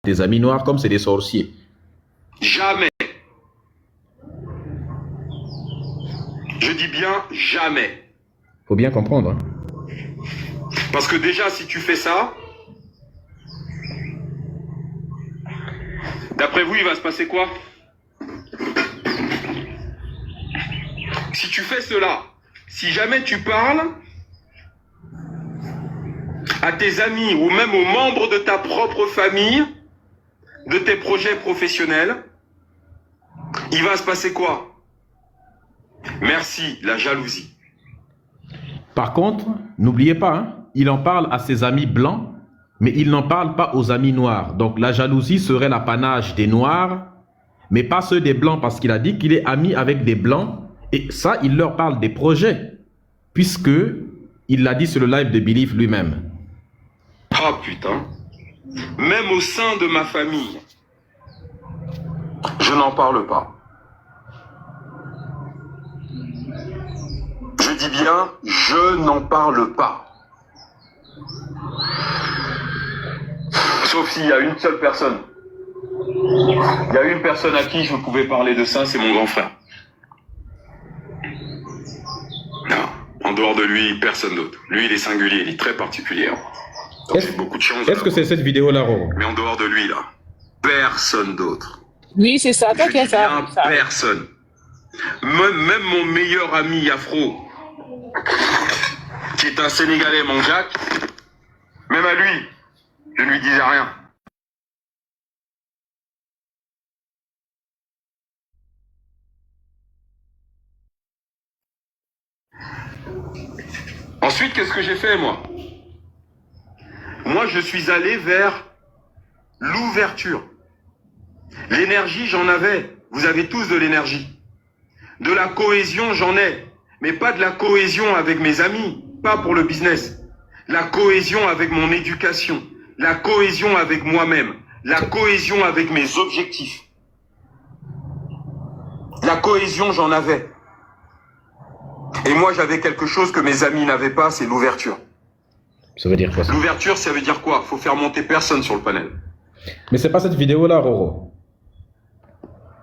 tes amis noirs comme c'est des sorciers. Jamais. Je dis bien jamais. Faut bien comprendre. Hein. Parce que déjà, si tu fais ça, d'après vous, il va se passer quoi? Si tu fais cela, si jamais tu parles à tes amis ou même aux membres de ta propre famille, de tes projets professionnels, il va se passer quoi? Merci, la jalousie. Par contre, n'oubliez pas, hein, il en parle à ses amis blancs, mais il n'en parle pas aux amis noirs. Donc la jalousie serait l'apanage des noirs, mais pas ceux des blancs, parce qu'il a dit qu'il est ami avec des blancs, et ça, il leur parle des projets, puisque il l'a dit sur le live de Believe lui-même. Ah putain. Même au sein de ma famille, je n'en parle pas. Je dis bien, je n'en parle pas. Sauf s'il y a une seule personne. Il y a une personne à qui je pouvais parler de ça, c'est mon grand frère. Non, en dehors de lui, personne d'autre. Lui, il est singulier, il est très particulier. Donc j'ai beaucoup de chance. Est-ce que c'est cette vidéo-là, Roro? Mais en dehors de lui, là, personne d'autre. Oui, c'est ça, t'inquiète, ça. Personne. Même mon meilleur ami afro, qui est un Sénégalais, mon Jacques, même à lui, je ne lui disais rien. Ensuite, qu'est-ce que j'ai fait, moi? Moi, je suis allé vers l'ouverture. L'énergie, j'en avais. Vous avez tous de l'énergie. De la cohésion, j'en ai. Mais pas de la cohésion avec mes amis. Pas pour le business. La cohésion avec mon éducation. La cohésion avec moi-même. La cohésion avec mes objectifs. La cohésion, j'en avais. Et moi, j'avais quelque chose que mes amis n'avaient pas, c'est l'ouverture. Ça veut dire quoi, ça? L'ouverture, ça veut dire quoi? Faut faire monter personne sur le panel. Mais c'est pas cette vidéo-là, Roro.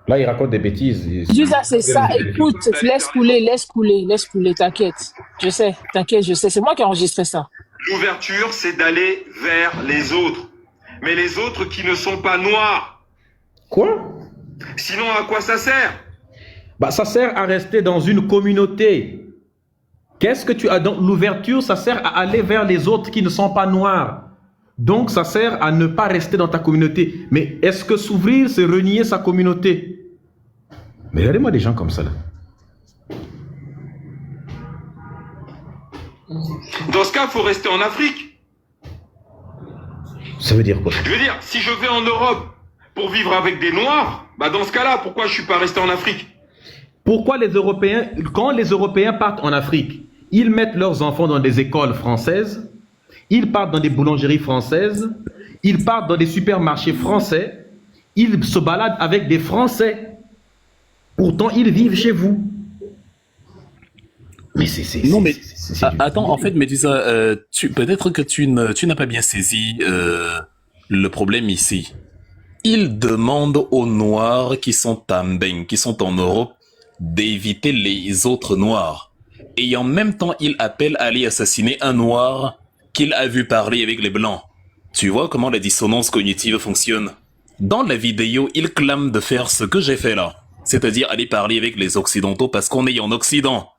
Là, il raconte des bêtises. Juste là, c'est ça. Écoute, laisse couler, t'inquiète. Je sais, t'inquiète, je sais. C'est moi qui ai enregistré ça. L'ouverture, c'est d'aller vers les autres. Mais les autres qui ne sont pas noirs. Quoi? Sinon, à quoi ça sert? Bah, ça sert à rester dans une communauté. Qu'est-ce que tu as dans l'ouverture? Ça sert à aller vers les autres qui ne sont pas noirs. Donc, ça sert à ne pas rester dans ta communauté. Mais est-ce que s'ouvrir, c'est renier sa communauté? Mais regardez-moi des gens comme ça, là. Dans ce cas, il faut rester en Afrique. Ça veut dire quoi? Je veux dire, si je vais en Europe pour vivre avec des Noirs, bah dans ce cas-là, pourquoi je ne suis pas resté en Afrique? Pourquoi les Européens, quand les Européens partent en Afrique, ils mettent leurs enfants dans des écoles françaises, ils partent dans des boulangeries françaises, ils partent dans des supermarchés français, ils se baladent avec des Français. Pourtant, ils vivent chez vous. Mais Non, mais attends, en fait, Médusa, peut-être que tu n'as pas bien saisi le problème ici. Il demande aux Noirs qui sont à Mbeng, qui sont en Europe, d'éviter les autres Noirs. Et en même temps, il appelle à aller assassiner un Noir qu'il a vu parler avec les Blancs. Tu vois comment la dissonance cognitive fonctionne? Dans la vidéo, il clame de faire ce que j'ai fait là. C'est-à-dire aller parler avec les Occidentaux parce qu'on est en Occident.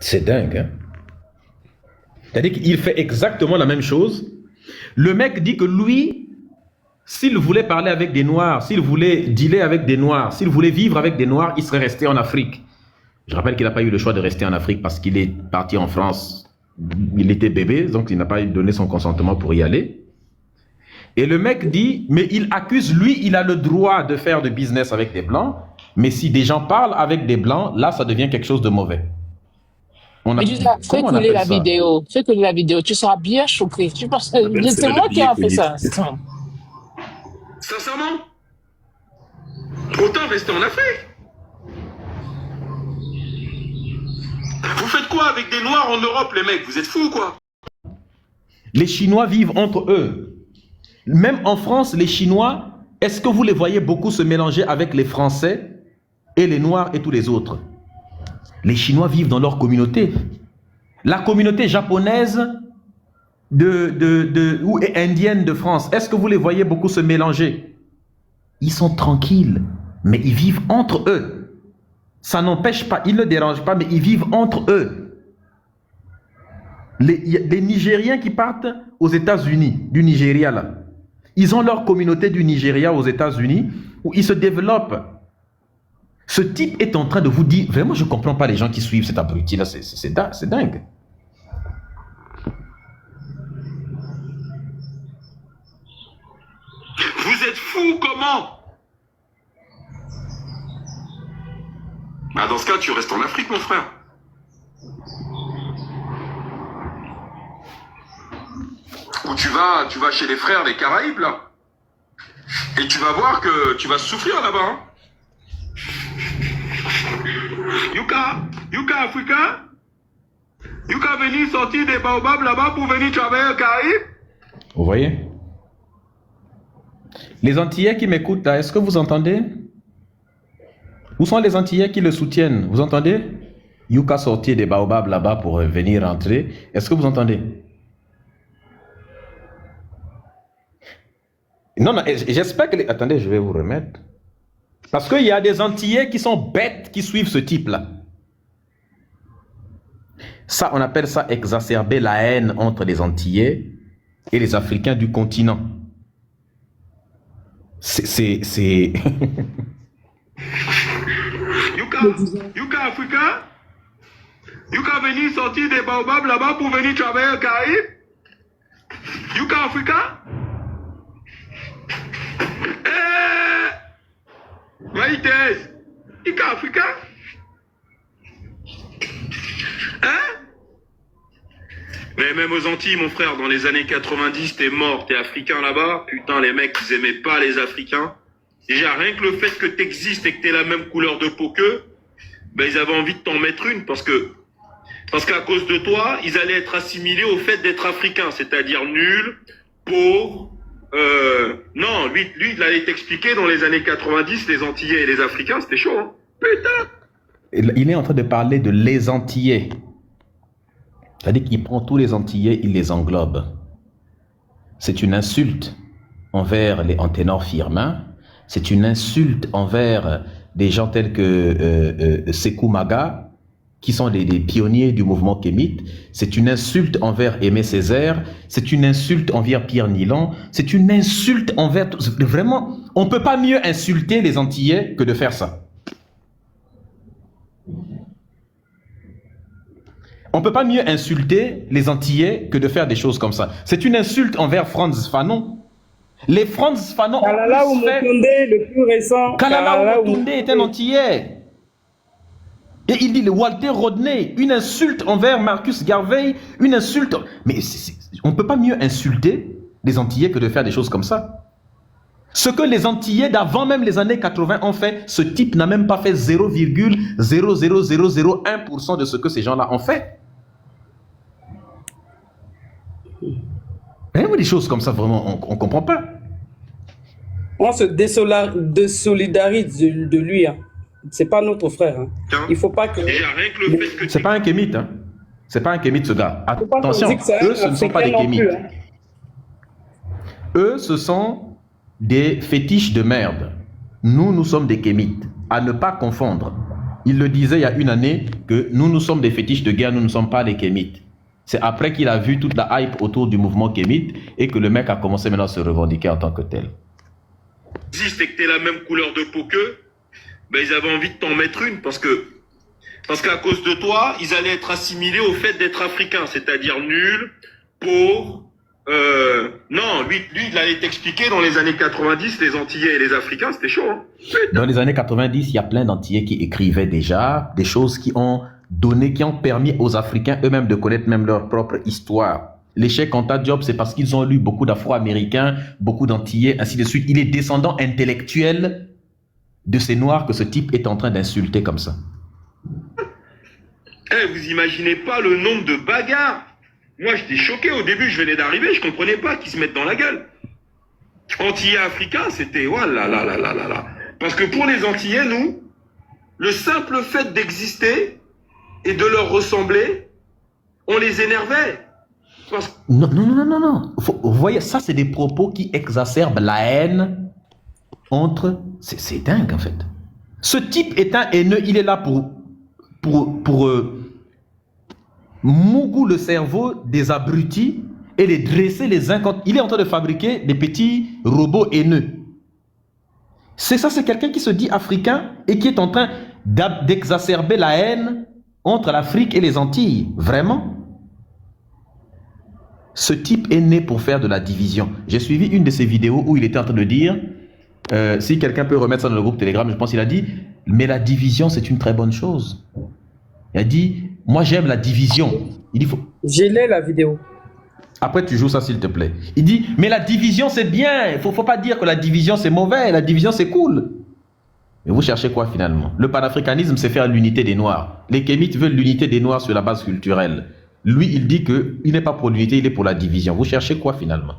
C'est dingue, hein? C'est-à-dire qu'il fait exactement la même chose. Le mec dit que lui, s'il voulait parler avec des Noirs, s'il voulait dealer avec des Noirs, s'il voulait vivre avec des Noirs, il serait resté en Afrique. Je rappelle qu'il n'a pas eu le choix de rester en Afrique parce qu'il est parti en France. Il était bébé, donc il n'a pas donné son consentement pour y aller. Et le mec dit, mais il accuse, lui, il a le droit de faire du business avec des Blancs, mais si des gens parlent avec des Blancs, là, ça devient quelque chose de mauvais. Mais juste là, fais couler la vidéo. Fais couler la vidéo. Tu seras bien choqué. Tu penses, c'est moi qui ai fait ça. Sincèrement, autant rester en Afrique. Vous faites quoi avec des Noirs en Europe, les mecs? Vous êtes fous, quoi? Les Chinois vivent entre eux. Même en France, les Chinois, est-ce que vous les voyez beaucoup se mélanger avec les Français et les Noirs et tous les autres? Les Chinois vivent dans leur communauté. La communauté japonaise ou indienne de France, est-ce que vous les voyez beaucoup se mélanger? Ils sont tranquilles, mais ils vivent entre eux. Ça n'empêche pas, ils ne dérangent pas, mais ils vivent entre eux. Les Nigériens qui partent aux États-Unis, du Nigeria là, ils ont leur communauté du Nigeria aux États-Unis où ils se développent. Ce type est en train de vous dire, vraiment je ne comprends pas les gens qui suivent cet abruti là, c'est dingue. Vous êtes fous comment? Bah dans ce cas, tu restes en Afrique, mon frère. Ou tu vas chez les frères des Caraïbes, là. Et tu vas voir que tu vas souffrir là-bas. Hein. Yuka Africain? Yuka venir sortir des baobabs là-bas pour venir travailler aux Caraïbes? Vous voyez? Les Antillais qui m'écoutent là, est-ce que vous entendez? Où sont les Antillais qui le soutiennent? Vous entendez? Yuka sortir des baobabs là-bas pour venir rentrer. Est-ce que vous entendez? Non, j'espère que... Attendez, je vais vous remettre. Parce qu'il y a des Antillais qui sont bêtes qui suivent ce type-là. Ça, on appelle ça exacerber la haine entre les Antillais et les Africains du continent. C'est... Yuka Africain? Yuka venir sortir des baobabs là-bas pour venir travailler aux Caraïbes? Yuka Africain? Maïtès, Yuka Africain? Hein? Mais même aux Antilles, mon frère, dans les années 90, t'es mort, t'es africain là-bas. Putain, les mecs, ils aimaient pas les Africains. Déjà, rien que le fait que t'existes et que t'aies la même couleur de peau qu'eux, ben, ils avaient envie de t'en mettre une parce qu'à cause de toi, ils allaient être assimilés au fait d'être africains, c'est-à-dire nuls, pauvres. Non, lui, il allait t'expliquer dans les années 90, les Antillais et les Africains, c'était chaud, hein. Putain! Il est en train de parler de les Antillais. C'est-à-dire qu'il prend tous les Antillais, il les englobe. C'est une insulte envers les Anténor Firmin, c'est une insulte envers des gens tels que Sékou Maga, qui sont des pionniers du mouvement kémite, c'est une insulte envers Aimé Césaire, c'est une insulte envers Pierre Nilon, c'est une insulte envers... Vraiment, on ne peut pas mieux insulter les Antillais que de faire ça. On ne peut pas mieux insulter les Antillais que de faire des choses comme ça. C'est une insulte envers Frantz Fanon. Les Frantz Fanon... Kalala Omotonde, le plus récent... Kalala Omotonde est un Antillais. Et il dit le Walter Rodney, une insulte envers Marcus Garvey, une insulte... Mais on ne peut pas mieux insulter les Antillais que de faire des choses comme ça. Ce que les Antillais d'avant même les années 80 ont fait, ce type n'a même pas fait 0,00001% de ce que ces gens-là ont fait. Des choses comme ça, vraiment, on ne comprend pas. On se désolidarise de lui. Hein. C'est pas notre frère. Hein. Il faut pas que... C'est pas un kémite. Hein. C'est pas un kémite, ce gars. Attention, eux, ce ne sont pas des kémites. Hein. Eux, ce sont des fétiches de merde. Nous sommes des kémites. À ne pas confondre. Il le disait il y a une année que nous sommes des fétiches de guerre, nous ne sommes pas des kémites. C'est après qu'il a vu toute la hype autour du mouvement kémite et que le mec a commencé maintenant à se revendiquer en tant que tel. Si c'était que t'es la même couleur de peau qu'eux, ben ils avaient envie de t'en mettre une parce qu'à cause de toi, ils allaient être assimilés au fait d'être africains, c'est-à-dire nuls, pauvres. Non, lui, il allait t'expliquer dans les années 90, les Antillais et les Africains, c'était chaud. Hein. Dans les années 90, il y a plein d'Antillais qui écrivaient déjà des choses qui ont permis aux Africains eux-mêmes de connaître même leur propre histoire. L'échec Anta Diop, c'est parce qu'ils ont lu beaucoup d'Afro-Américains, beaucoup d'Antillais, ainsi de suite. Il est descendant intellectuel de ces Noirs que ce type est en train d'insulter comme ça. Vous imaginez pas le nombre de bagarres. Moi, j'étais choqué au début, je venais d'arriver, je comprenais pas qu'ils se mettent dans la gueule. Antillais africains, c'était oh là là là là là là. Parce que pour les Antillais, nous, le simple fait d'exister et de leur ressembler, on les énervait. Non, non, non, non, non. Vous voyez, ça, c'est des propos qui exacerbent la haine entre... C'est dingue, en fait. Ce type est un haineux, il est là pour mougou le cerveau des abrutis et les dresser les uns contre... Il est en train de fabriquer des petits robots haineux. C'est ça, c'est quelqu'un qui se dit africain et qui est en train d'exacerber la haine entre l'Afrique et les Antilles. Vraiment. Ce type est né pour faire de la division. J'ai suivi une de ses vidéos où il était en train de dire, si quelqu'un peut remettre ça dans le groupe Telegram, je pense qu'il a dit, mais la division c'est une très bonne chose. Il a dit, moi j'aime la division. Il dit, j'ai lu la vidéo. Après tu joues ça s'il te plaît. Il dit, mais la division c'est bien. Il faut pas dire que la division c'est mauvais. La division c'est cool. Mais vous cherchez quoi finalement? Le panafricanisme c'est faire l'unité des Noirs. Les Kémites veulent l'unité des Noirs sur la base culturelle. Lui, il dit qu'il n'est pas pour l'unité, il est pour la division. Vous cherchez quoi finalement?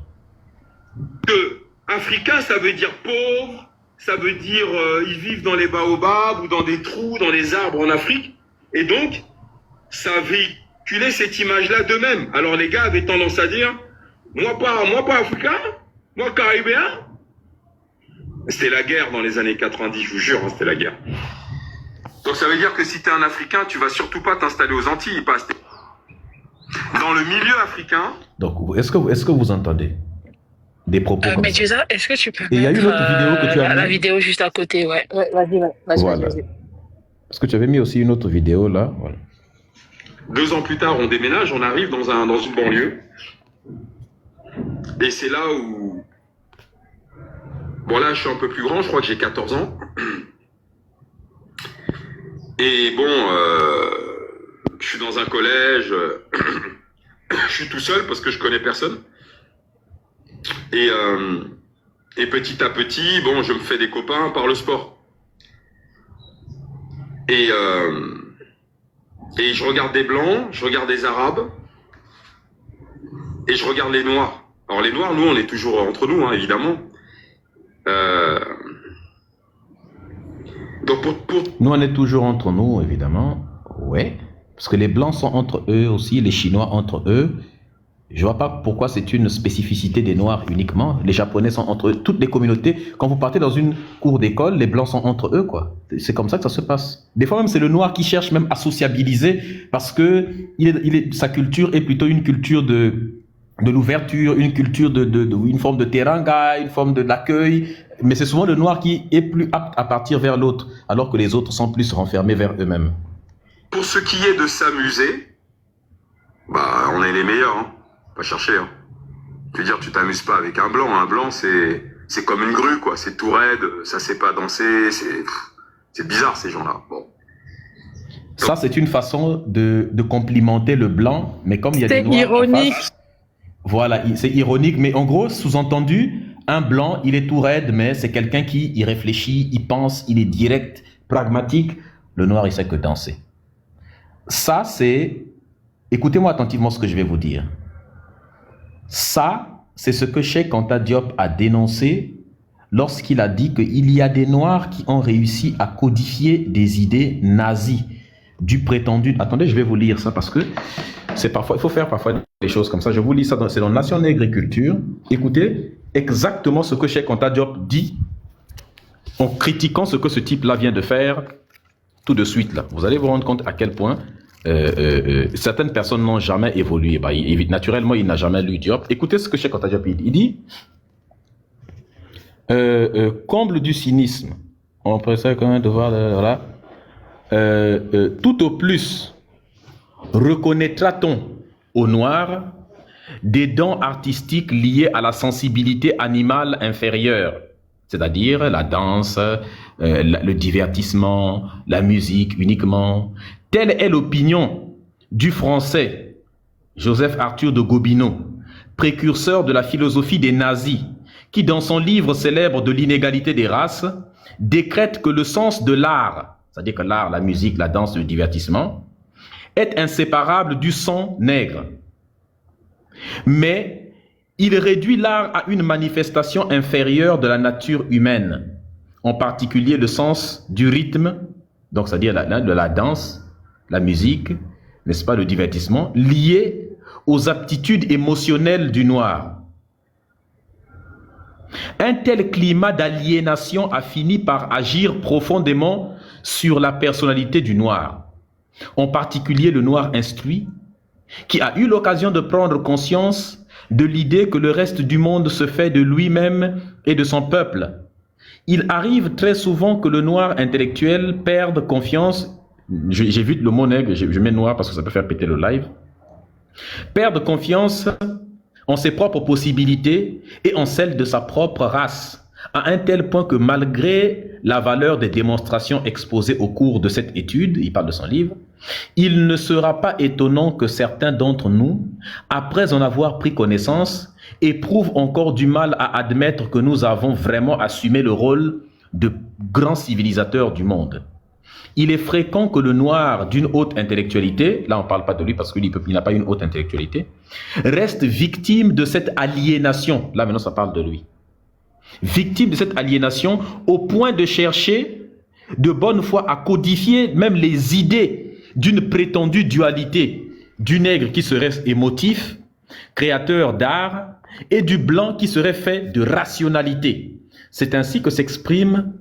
Que africain, ça veut dire pauvre, ça veut dire ils vivent dans les baobabs ou dans des trous, dans les arbres en Afrique. Et donc, ça véhiculait cette image-là d'eux-mêmes. Alors les gars avaient tendance à dire, moi pas africain, moi caribéen. C'était la guerre dans les années 90, je vous jure, hein, c'était la guerre. Donc ça veut dire que si tu es un Africain, tu vas surtout pas t'installer aux Antilles, pas dans le milieu africain. Donc, est-ce que vous entendez des propos comme mais ça? est-ce que tu peux Et il y a une autre vidéo que tu as mis. La vidéo juste à côté, ouais. Vas-y. Voilà. Parce que tu avais mis aussi une autre vidéo là. Voilà. 2 ans plus tard, on déménage, on arrive dans une banlieue. Et c'est là où... Bon là, je suis un peu plus grand, je crois que j'ai 14 ans. Et bon... je suis dans un collège, je suis tout seul parce que je connais personne. Et petit à petit, bon, je me fais des copains par le sport. Et je regarde des blancs, je regarde des arabes, et je regarde les noirs. Alors les noirs, nous, on est toujours entre nous, hein, évidemment. Donc Nous, on est toujours entre nous, évidemment. Ouais. Parce que les Blancs sont entre eux aussi, les Chinois entre eux. Je ne vois pas pourquoi c'est une spécificité des Noirs uniquement. Les Japonais sont entre eux. Toutes les communautés, quand vous partez dans une cour d'école, les Blancs sont entre eux, quoi. C'est comme ça que ça se passe. Des fois même, c'est le Noir qui cherche même à sociabiliser parce que sa culture est plutôt une culture de l'ouverture, une culture une forme de teranga, une forme de l'accueil. Mais c'est souvent le Noir qui est plus apte à partir vers l'autre, alors que les autres sont plus renfermés vers eux-mêmes. Pour ce qui est de s'amuser, bah, on est les meilleurs, hein. Pas chercher, hein. Je veux dire, tu t'amuses pas avec un blanc. Un blanc, c'est comme une grue, quoi. C'est tout raide, ça sait pas danser, c'est bizarre, ces gens-là. Bon. Ça, c'est une façon de complimenter le blanc, mais comme il y a des noirs... C'est ironique. Voilà, c'est ironique, mais en gros, sous-entendu, un blanc, il est tout raide, mais c'est quelqu'un qui y réfléchit, il pense, il est direct, pragmatique. Le noir, il sait que danser. Ça, c'est... Écoutez-moi attentivement ce que je vais vous dire. Ça, c'est ce que Cheikh Anta Diop a dénoncé lorsqu'il a dit qu'il y a des Noirs qui ont réussi à codifier des idées nazies du prétendu... Attendez, je vais vous lire ça parce que c'est parfois... Il faut faire parfois des choses comme ça. Je vous lis ça, c'est dans Nation Nègre et Culture. Écoutez exactement ce que Cheikh Anta Diop dit en critiquant ce que ce type-là vient de faire tout de suite là. Vous allez vous rendre compte à quel point certaines personnes n'ont jamais évolué. Bah, naturellement, il n'a jamais lu Diop. Écoutez ce que Cheikh Anta Diop dit. Il dit comble du cynisme. On peut ça quand même de voir voilà. Tout au plus reconnaîtra-t-on au noir des dons artistiques liés à la sensibilité animale inférieure, c'est-à-dire la danse, le divertissement, la musique uniquement. Telle est l'opinion du français Joseph Arthur de Gobineau, précurseur de la philosophie des nazis, qui dans son livre célèbre de l'inégalité des races, décrète que le sens de l'art, c'est-à-dire que l'art, la musique, la danse, le divertissement, est inséparable du son nègre. Mais Il réduit l'art à une manifestation inférieure de la nature humaine, en particulier le sens du rythme, donc c'est-à-dire de la danse, la musique, n'est-ce pas, le divertissement, lié aux aptitudes émotionnelles du noir. Un tel climat d'aliénation a fini par agir profondément sur la personnalité du noir, en particulier le noir instruit, qui a eu l'occasion de prendre conscience de l'idée que le reste du monde se fait de lui-même et de son peuple. Il arrive très souvent que le noir intellectuel perde confiance, j'évite le mot nègre, je mets noir parce que ça peut faire péter le live, perde confiance en ses propres possibilités et en celles de sa propre race, à un tel point que malgré la valeur des démonstrations exposées au cours de cette étude, il parle de son livre, il ne sera pas étonnant que certains d'entre nous, après en avoir pris connaissance, éprouvent encore du mal à admettre que nous avons vraiment assumé le rôle de grands civilisateurs du monde. Il est fréquent que le noir d'une haute intellectualité, là on ne parle pas de lui parce qu'il n'a pas une haute intellectualité, reste victime de cette aliénation, là maintenant ça parle de lui, victime de cette aliénation au point de chercher de bonne foi à codifier même les idées d'une prétendue dualité, du nègre qui serait émotif, créateur d'art, et du blanc qui serait fait de rationalité. C'est ainsi que s'exprime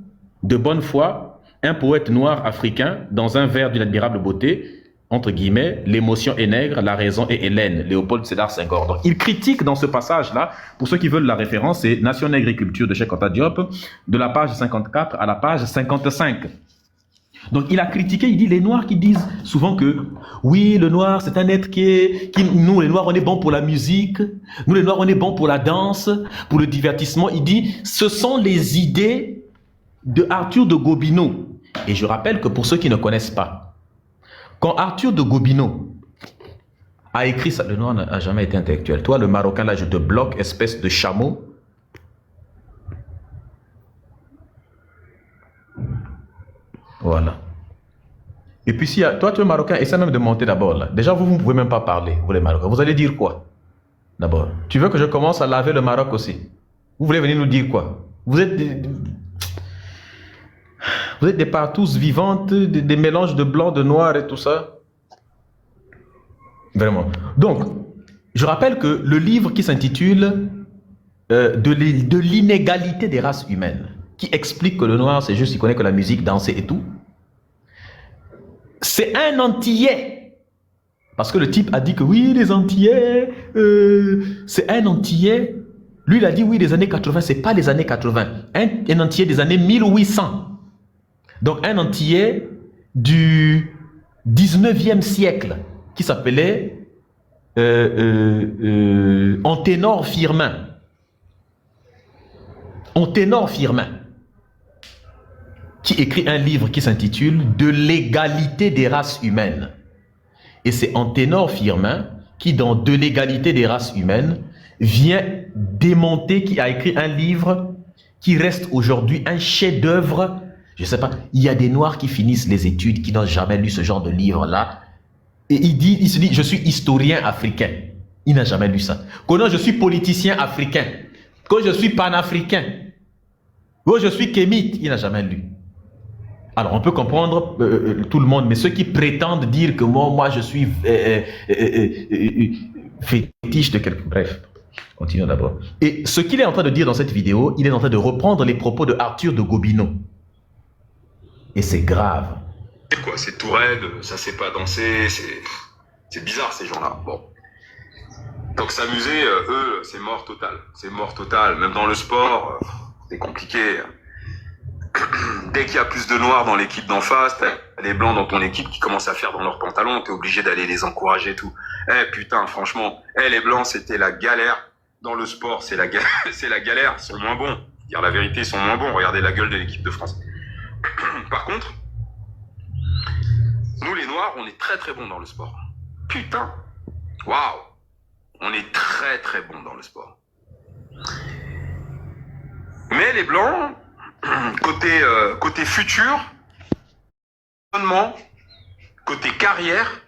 de bonne foi un poète noir africain dans un vers d'une admirable beauté, entre guillemets, l'émotion est nègre, la raison est hellène, Léopold Sédar Senghor. Donc, il critique dans ce passage-là, pour ceux qui veulent la référence, c'est Nation Nègre et Culture de Cheikh Anta Diop, de la page 54 à la page 55. Donc, il a critiqué, il dit, les Noirs qui disent souvent que, oui, le Noir, c'est un être nous, les Noirs, on est bon pour la musique, nous, les Noirs, on est bon pour la danse, pour le divertissement. Il dit, ce sont les idées de Arthur de Gobineau. Et je rappelle que pour ceux qui ne connaissent pas, quand Arthur de Gobineau a écrit ça, le Noir n'a jamais été intellectuel. Toi, le Marocain, là, je te bloque, espèce de chameau. Voilà. Et puis, si toi, tu es Marocain, essaie même de monter d'abord là. Déjà, vous ne pouvez même pas parler, vous les Marocains. Vous allez dire quoi? D'abord. Tu veux que je commence à laver le Maroc aussi? Vous voulez venir nous dire quoi? Vous êtes des partous vivantes, des mélanges de blanc, de noir et tout ça. Vraiment. Donc, je rappelle que le livre qui s'intitule de l'inégalité des races humaines, qui explique que le noir, c'est juste, il connaît que la musique, danser et tout. C'est un Antillais. Parce que le type a dit que oui, les Antillais, c'est un Antillais. Lui, il a dit oui, les années 80, c'est pas les années 80. Un Antillais des années 1800. Donc, un Antillais du 19e siècle qui s'appelait Anténor Firmin. Anténor Firmin, qui écrit un livre qui s'intitule « De l'égalité des races humaines ». Et c'est Anténor Firmin qui, dans « De l'égalité des races humaines », vient démonter, qui a écrit un livre qui reste aujourd'hui un chef-d'œuvre. Je ne sais pas, il y a des Noirs qui finissent les études, qui n'ont jamais lu ce genre de livre-là. Et il se dit, je suis historien africain. Il n'a jamais lu ça. Quand je suis politicien africain, quand je suis panafricain, quand je suis kémite, il n'a jamais lu. Alors, on peut comprendre tout le monde, mais ceux qui prétendent dire que moi je suis fétiche de quelque... Bref, continuons d'abord. Et ce qu'il est en train de dire dans cette vidéo, il est en train de reprendre les propos de Arthur de Gobineau. Et c'est grave. C'est quoi? C'est tout raide, ça sait pas danser, c'est bizarre ces gens-là. Bon. Donc s'amuser, eux, c'est mort total. C'est mort total. Même dans le sport, c'est compliqué. Dès qu'il y a plus de noirs dans l'équipe d'en face, t'as des blancs dans ton équipe qui commencent à faire dans leurs pantalons, t'es obligé d'aller les encourager et tout. Eh putain, franchement, les blancs, c'était la galère. Dans le sport, c'est la galère, ils sont moins bons. Dire la vérité, ils sont moins bons. Regardez la gueule de l'équipe de France. Par contre, nous les noirs, on est très très bons dans le sport. Putain, waouh, on est très très bons dans le sport. Mais les blancs, côté futur, côté carrière,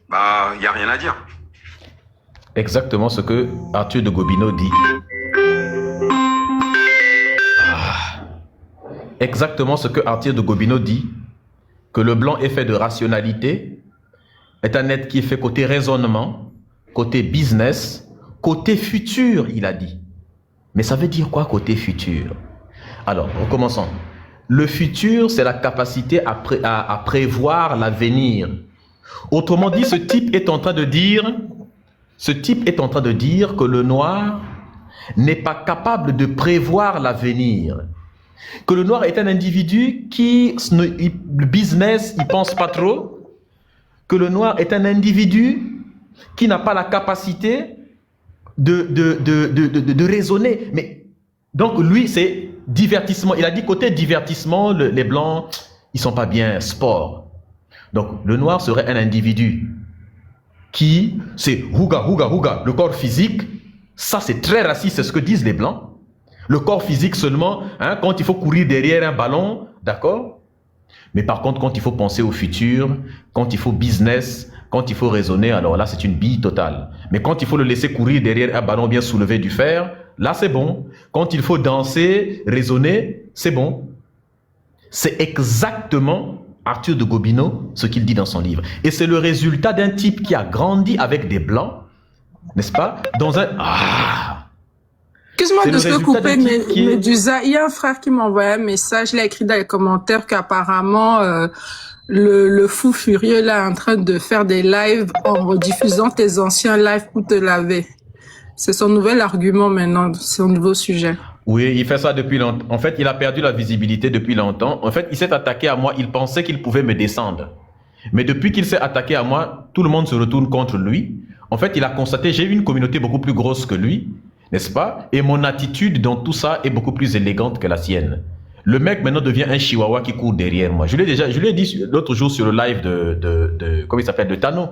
bah il y a rien à dire. exactement ce que Arthur de Gobineau dit. Exactement ce que Arthur de Gobineau dit, que le blanc est fait de rationalité, est un être qui est fait côté raisonnement, côté business, côté futur, il a dit. Mais ça veut dire quoi côté futur? Alors, recommençons. Le futur, c'est la capacité à prévoir l'avenir. Autrement dit, ce type est en train de dire que le noir n'est pas capable de prévoir l'avenir. Que le noir est un individu qui, le business, il pense pas trop. Que le noir est un individu qui n'a pas la capacité de raisonner. Mais, donc lui, c'est divertissement. Il a dit côté divertissement, les blancs, ils sont pas bien sport. Donc le noir serait un individu qui, c'est houga, houga, houga, le corps physique. Ça, c'est très raciste, c'est ce que disent les blancs. Le corps physique seulement, hein, quand il faut courir derrière un ballon, d'accord? Mais par contre, quand il faut penser au futur, quand il faut business, quand il faut raisonner, alors là, c'est une bille totale. Mais quand il faut le laisser courir derrière un ballon bien soulevé du fer, là, c'est bon. Quand il faut danser, raisonner, c'est bon. C'est exactement Arthur de Gobineau ce qu'il dit dans son livre. Et c'est le résultat d'un type qui a grandi avec des blancs, n'est-ce pas? Dans un... Excuse-moi de te couper, mais Medusa, il y a un frère qui m'a envoyé un message, il a écrit dans les commentaires qu'apparemment le fou furieux là est en train de faire des lives en rediffusant tes anciens lives pour te laver. C'est son nouvel argument maintenant, son nouveau sujet. Oui, il fait ça depuis longtemps. En fait, il a perdu la visibilité depuis longtemps. En fait, il s'est attaqué à moi, il pensait qu'il pouvait me descendre. Mais depuis qu'il s'est attaqué à moi, tout le monde se retourne contre lui. En fait, il a constaté, j'ai une communauté beaucoup plus grosse que lui. N'est-ce pas? Et mon attitude dans tout ça est beaucoup plus élégante que la sienne. Le mec maintenant devient un chihuahua qui court derrière moi. Je lui ai dit l'autre jour sur le live comment il s'appelle, de Tano.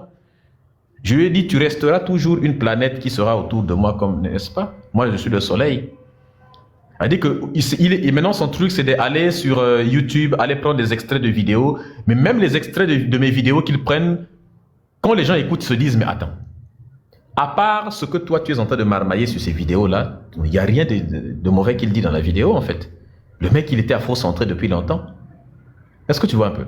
Je lui ai dit, tu resteras toujours une planète qui sera autour de moi comme, n'est-ce pas? Moi, je suis le soleil. Il a dit que et maintenant son truc c'est d'aller sur YouTube, aller prendre des extraits de vidéos. Mais même les extraits de mes vidéos qu'ils prennent, quand les gens écoutent, ils se disent, mais attends. À part ce que toi tu es en train de marmailler sur ces vidéos-là, il n'y a rien de mauvais qu'il dit dans la vidéo en fait. Le mec il était afro-centré depuis longtemps. Est-ce que tu vois un peu?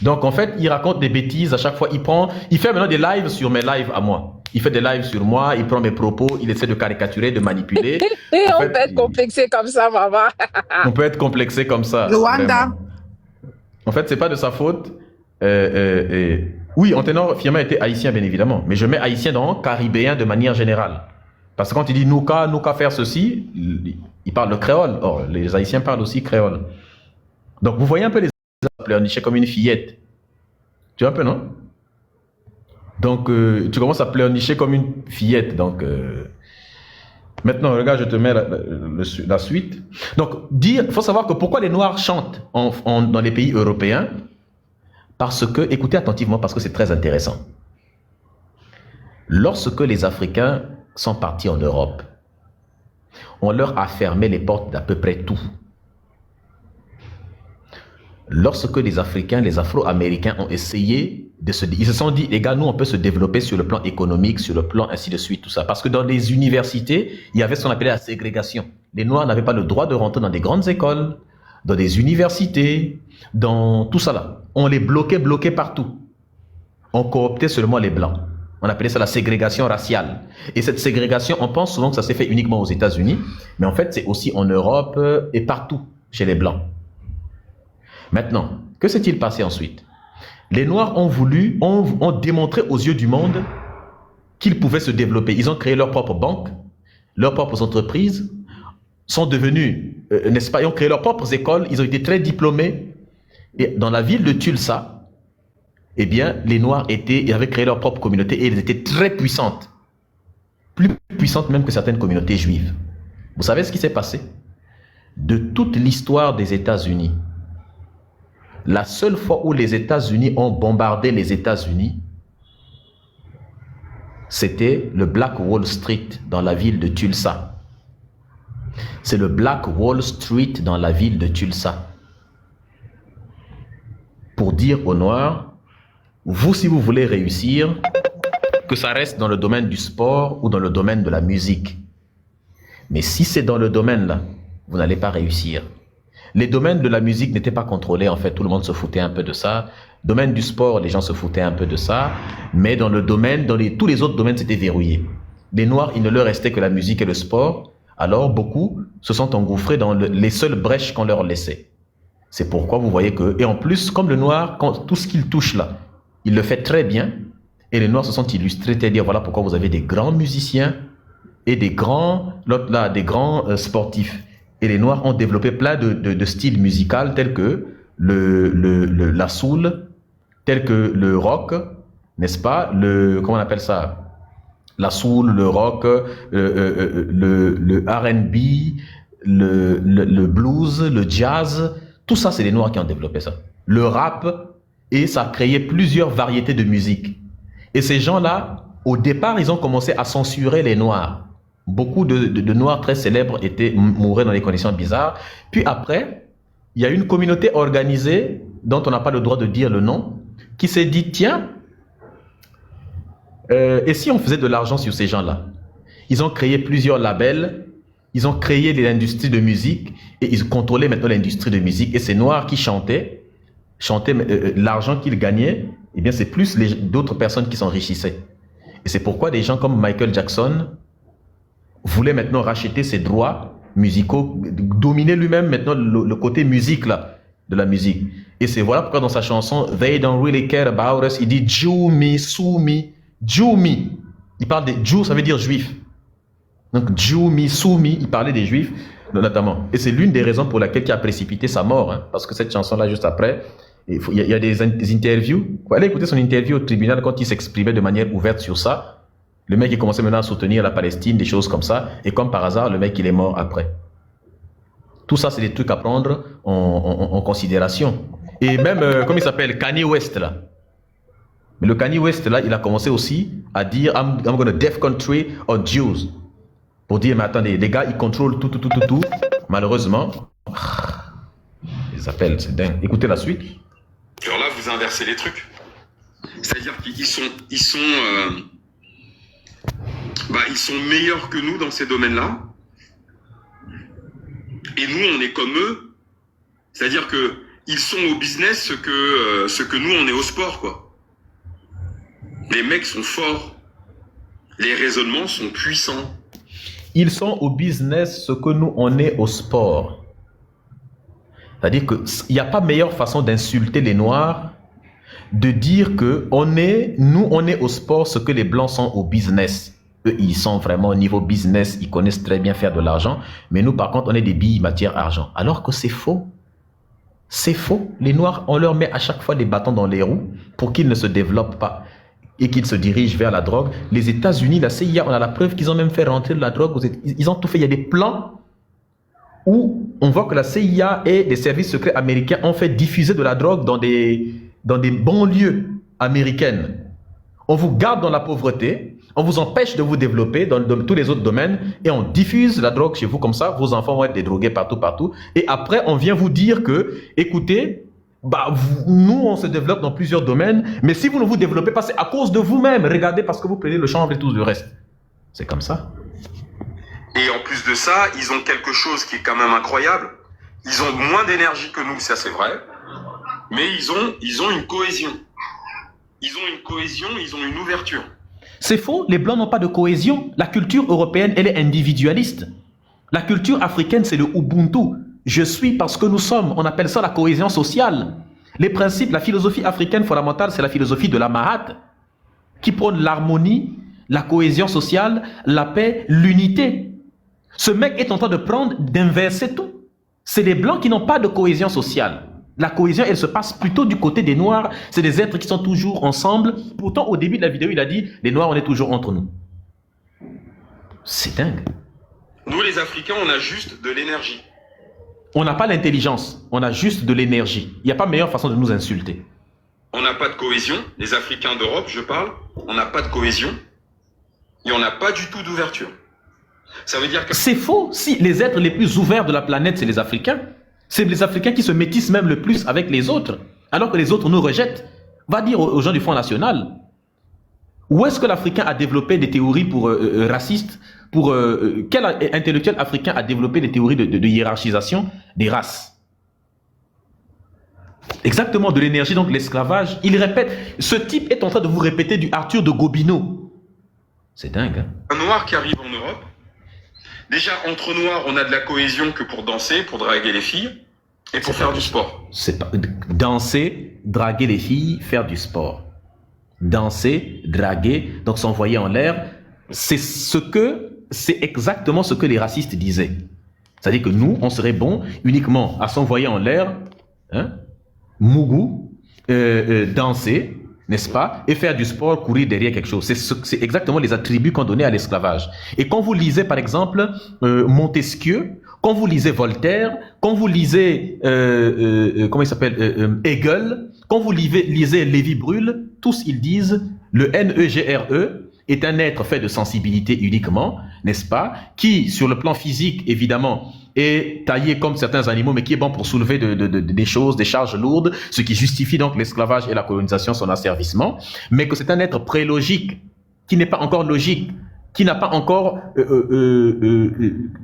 Donc en fait il raconte des bêtises à chaque fois. Il fait maintenant des lives sur mes lives à moi. Il fait des lives sur moi, il prend mes propos, il essaie de caricaturer, de manipuler. Et on peut être complexé comme ça, maman. On peut être complexé comme ça. Rwanda. En fait c'est pas de sa faute. Oui, Anténor Fiamma était haïtien, bien évidemment. Mais je mets haïtien dans caribéen de manière générale. Parce que quand il dit nous qu'à faire ceci, il parle le créole. Or, les haïtiens parlent aussi créole. Donc, vous voyez un peu les pleurnicher comme une fillette. Tu vois un peu, non? Donc, tu commences à pleurnicher comme une fillette. Donc, maintenant, regarde, je te mets la suite. Donc, il faut savoir que pourquoi les Noirs chantent dans les pays européens. Parce que, écoutez attentivement, parce que c'est très intéressant. Lorsque les Africains sont partis en Europe, on leur a fermé les portes d'à peu près tout. Lorsque les Africains, les Afro-Américains ont essayé ils se sont dit, les gars, nous, on peut se développer sur le plan économique, sur le plan ainsi de suite, tout ça. Parce que dans les universités, il y avait ce qu'on appelait la ségrégation. Les Noirs n'avaient pas le droit de rentrer dans des grandes écoles, dans des universités, dans tout ça là. On les bloquait partout. On cooptait seulement les Blancs. On appelait ça la ségrégation raciale. Et cette ségrégation, on pense souvent que ça s'est fait uniquement aux États-Unis, mais en fait, c'est aussi en Europe et partout chez les Blancs. Maintenant, que s'est-il passé ensuite? Les Noirs ont démontré aux yeux du monde qu'ils pouvaient se développer. Ils ont créé leurs propres banques, leurs propres entreprises, sont devenus, n'est-ce pas, ils ont créé leurs propres écoles, ils ont été très diplômés. Et dans la ville de Tulsa, eh bien, les Noirs avaient créé leur propre communauté et elles étaient très puissantes. Plus puissantes même que certaines communautés juives. Vous savez ce qui s'est passé? De toute l'histoire des États-Unis, la seule fois où les États-Unis ont bombardé les États-Unis, c'était le Black Wall Street dans la ville de Tulsa. C'est le Black Wall Street dans la ville de Tulsa. Pour dire aux Noirs, vous, si vous voulez réussir, que ça reste dans le domaine du sport ou dans le domaine de la musique. Mais si c'est dans le domaine là, vous n'allez pas réussir. Les domaines de la musique n'étaient pas contrôlés, en fait, tout le monde se foutait un peu de ça. Domaine du sport, les gens se foutaient un peu de ça. Mais dans le domaine, tous les autres domaines, c'était verrouillé. Les Noirs, il ne leur restait que la musique et le sport. Alors, beaucoup se sont engouffrés dans les seules brèches qu'on leur laissait. C'est pourquoi vous voyez que... Et en plus, comme le Noir, tout ce qu'il touche là, il le fait très bien. Et les Noirs se sont illustrés, c'est-à-dire voilà pourquoi vous avez des grands musiciens et des grands sportifs. Et les Noirs ont développé plein de styles musicaux tels que la soul, tels que le rock, n'est-ce pas? Comment on appelle ça? La soul, le rock, le R&B, le blues, le jazz. Tout ça, c'est les Noirs qui ont développé ça. Le rap, et ça a créé plusieurs variétés de musique. Et ces gens-là, au départ, ils ont commencé à censurer les Noirs. Beaucoup de Noirs très célèbres mouraient dans des conditions bizarres. Puis après, il y a une communauté organisée, dont on n'a pas le droit de dire le nom, qui s'est dit, tiens, et si on faisait de l'argent sur ces gens-là? Ils ont créé plusieurs labels, ils ont créé l'industrie de musique, et ils contrôlaient maintenant l'industrie de musique. Et ces Noirs qui chantaient l'argent qu'ils gagnaient, eh bien c'est plus d'autres personnes qui s'enrichissaient. Et c'est pourquoi des gens comme Michael Jackson voulait maintenant racheter ses droits musicaux, dominer lui-même maintenant le côté musique là, de la musique. Et c'est voilà pourquoi dans sa chanson They Don't Really Care About Us, il dit Jew me, sue me, Jew me. Il parle des Jews, ça veut dire juif. Donc Jew me, sue me, il parlait des juifs notamment. Et c'est l'une des raisons pour laquelle il a précipité sa mort, hein, parce que cette chanson-là, juste après, il y a des interviews. Allez écouter son interview au tribunal quand il s'exprimait de manière ouverte sur ça. Le mec, il commençait maintenant à soutenir la Palestine, des choses comme ça. Et comme par hasard, le mec, il est mort après. Tout ça, c'est des trucs à prendre en considération. Et même, comme il s'appelle, Kanye West, là. Mais le Kanye West, là, il a commencé aussi à dire « I'm gonna death country of Jews ». Pour dire, mais attendez, les gars, ils contrôlent tout. Malheureusement, ils appellent, c'est dingue. Écoutez la suite. Alors là, vous inversez les trucs. C'est-à-dire qu'ils sont meilleurs que nous dans ces domaines-là. Et nous, on est comme eux. C'est-à-dire qu'ils sont au business ce que nous, on est au sport, quoi. Les mecs sont forts. Les raisonnements sont puissants. Ils sont au business ce que nous, on est au sport. C'est-à-dire qu'il n'y a pas meilleure façon d'insulter les Noirs de dire que nous, on est au sport ce que les Blancs sont au business. Eux, ils sont vraiment au niveau business, ils connaissent très bien faire de l'argent. Mais nous, par contre, on est des billes matière argent. Alors que c'est faux. C'est faux. Les Noirs, on leur met à chaque fois des bâtons dans les roues pour qu'ils ne se développent pas et qu'ils se dirigent vers la drogue. Les États-Unis, la CIA, on a la preuve qu'ils ont même fait rentrer de la drogue. Ils ont tout fait. Il y a des plans où on voit que la CIA et les services secrets américains ont fait diffuser de la drogue dans des banlieues américaines. On vous garde dans la pauvreté, on vous empêche de vous développer dans tous les autres domaines et on diffuse la drogue chez vous comme ça, vos enfants vont être dédrogués partout. Et après, on vient vous dire que, écoutez, nous, on se développe dans plusieurs domaines, mais si vous ne vous développez pas, c'est à cause de vous-même. Regardez parce que vous prenez le chanvre et tout le reste. C'est comme ça. Et en plus de ça, ils ont quelque chose qui est quand même incroyable. Ils ont moins d'énergie que nous, ça c'est vrai. Mais ils ont une cohésion. Ils ont une cohésion, ils ont une ouverture. C'est faux, les Blancs n'ont pas de cohésion. La culture européenne, elle est individualiste. La culture africaine, c'est le Ubuntu. Je suis parce que nous sommes. On appelle ça la cohésion sociale. Les principes, la philosophie africaine fondamentale, c'est la philosophie de la Mahat, qui prône l'harmonie, la cohésion sociale, la paix, l'unité. Ce mec est en train d'inverser tout. C'est les Blancs qui n'ont pas de cohésion sociale. La cohésion, elle se passe plutôt du côté des Noirs. C'est des êtres qui sont toujours ensemble. Pourtant, au début de la vidéo, il a dit, les Noirs, on est toujours entre nous. C'est dingue. Nous, les Africains, on a juste de l'énergie. On n'a pas l'intelligence, on a juste de l'énergie. Il n'y a pas meilleure façon de nous insulter. On n'a pas de cohésion. Les Africains d'Europe, je parle, on n'a pas de cohésion. Et on n'a pas du tout d'ouverture. Ça veut dire que... C'est faux. Si les êtres les plus ouverts de la planète, c'est les Africains. C'est les Africains qui se métissent même le plus avec les autres, alors que les autres nous rejettent. Va dire aux gens du Front National. Où est-ce que l'Africain a développé des théories pour racistes? Quel intellectuel africain a développé des théories de hiérarchisation des races? Exactement, de l'énergie, donc l'esclavage. Il répète, ce type est en train de vous répéter du Arthur de Gobineau. C'est dingue, hein? Un noir qui arrive en Europe, déjà entre noirs, on a de la cohésion que pour danser, pour draguer les filles et pour faire du sport. C'est pas danser, draguer les filles, faire du sport. Danser, draguer, donc s'envoyer en l'air, c'est exactement ce que les racistes disaient. C'est-à-dire que nous, on serait bon uniquement à s'envoyer en l'air, hein, mougou, danser, n'est-ce pas, et faire du sport, courir derrière quelque chose. C'est exactement les attributs qu'on donnait à l'esclavage. Et quand vous lisez, par exemple, Montesquieu, quand vous lisez Voltaire, quand vous lisez, comment il s'appelle, Hegel, quand vous lisez Lévi-Brûle, tous ils disent le NEGRE est un être fait de sensibilité uniquement, n'est-ce pas, qui, sur le plan physique, évidemment, est taillé comme certains animaux, mais qui est bon pour soulever des choses, des charges lourdes, ce qui justifie donc l'esclavage et la colonisation, son asservissement, mais que c'est un être prélogique, qui n'est pas encore logique, qui n'a pas encore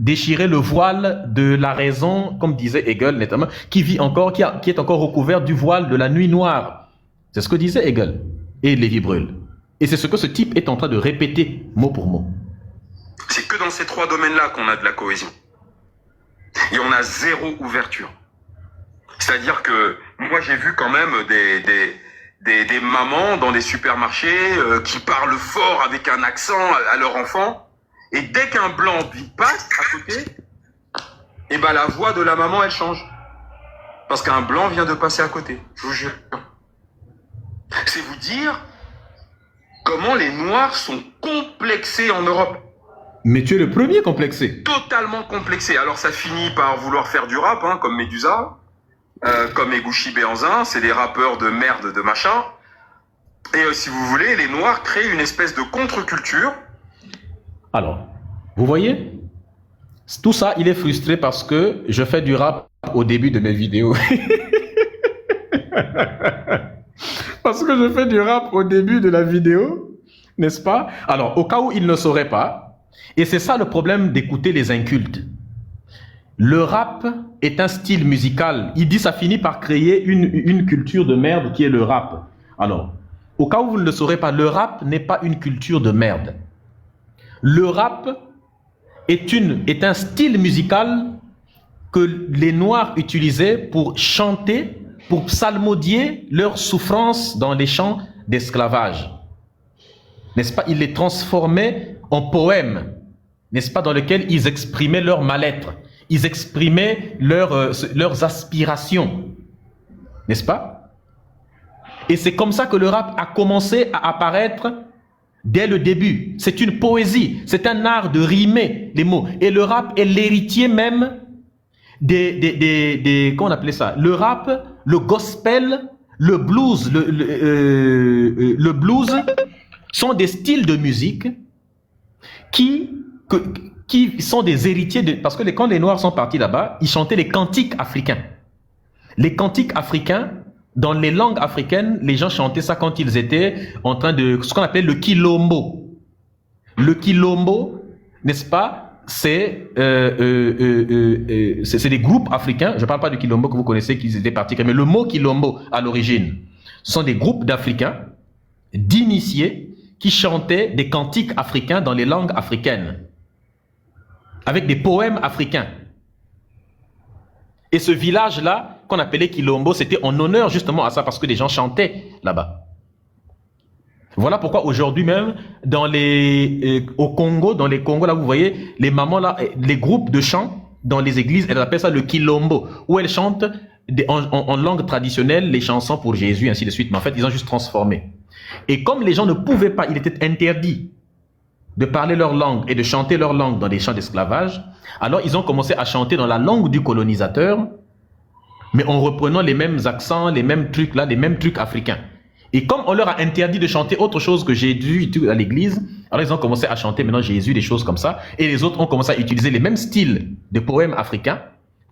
déchiré le voile de la raison, comme disait Hegel, notamment, qui vit encore, qui est encore recouvert du voile de la nuit noire. C'est ce que disait Hegel et Lévi-Brûle. Et c'est ce que ce type est en train de répéter mot pour mot. C'est que dans ces trois domaines-là qu'on a de la cohésion. Et on a zéro ouverture. C'est-à-dire que moi j'ai vu quand même des mamans dans des supermarchés qui parlent fort avec un accent à leur enfant. Et dès qu'un blanc passe à côté, et ben la voix de la maman elle change. Parce qu'un blanc vient de passer à côté. Je vous jure. C'est vous dire comment les Noirs sont complexés en Europe. Mais tu es le premier complexé. Totalement complexé. Alors ça finit par vouloir faire du rap, hein, comme Medusa, comme Eguchi Béanzin, c'est des rappeurs de merde, de machin. Et si vous voulez, les Noirs créent une espèce de contre-culture. Alors, vous voyez, tout ça, il est frustré parce que je fais du rap au début de mes vidéos. Parce que je fais du rap au début de la vidéo, n'est-ce pas? Alors, au cas où il ne saurait pas, et c'est ça le problème d'écouter les incultes. Le rap est un style musical. Il dit ça finit par créer une culture de merde qui est le rap. Alors, au cas où vous ne le saurez pas, le rap n'est pas une culture de merde. Le rap est un style musical que les Noirs utilisaient pour chanter, pour psalmodier leur souffrance dans les champs d'esclavage. N'est-ce pas? Ils les transformaient en poèmes, n'est-ce pas, dans lesquels ils exprimaient leur mal-être, ils exprimaient leurs aspirations, n'est-ce pas? Et c'est comme ça que le rap a commencé à apparaître dès le début. C'est une poésie, c'est un art de rimer les mots. Et le rap est l'héritier même comment on appelait ça? Le rap, le gospel, le blues, le blues sont des styles de musique qui sont des héritiers parce que quand les Noirs sont partis là-bas, ils chantaient les cantiques africains. Les cantiques africains, dans les langues africaines, les gens chantaient ça quand ils étaient en train de ce qu'on appelle le quilombo. Le quilombo, n'est-ce pas? C'est des groupes africains. Je ne parle pas du quilombo que vous connaissez, qu'ils étaient partis, mais le mot quilombo à l'origine, ce sont des groupes d'Africains, d'initiés, qui chantaient des cantiques africains dans les langues africaines, avec des poèmes africains. Et ce village-là, qu'on appelait Quilombo, c'était en honneur justement à ça, parce que les gens chantaient là-bas. Voilà pourquoi aujourd'hui même, au Congo, dans les Congos, là, vous voyez, les mamans, là, les groupes de chants dans les églises, elles appellent ça le Quilombo, où elles chantent en langue traditionnelle les chansons pour Jésus, ainsi de suite. Mais en fait, ils ont juste transformé. Et comme les gens ne pouvaient pas, il était interdit de parler leur langue et de chanter leur langue dans des champs d'esclavage, alors ils ont commencé à chanter dans la langue du colonisateur, mais en reprenant les mêmes accents, les mêmes trucs là, les mêmes trucs africains. Et comme on leur a interdit de chanter autre chose que Jésus à l'église, alors ils ont commencé à chanter maintenant Jésus, des choses comme ça, et les autres ont commencé à utiliser les mêmes styles de poèmes africains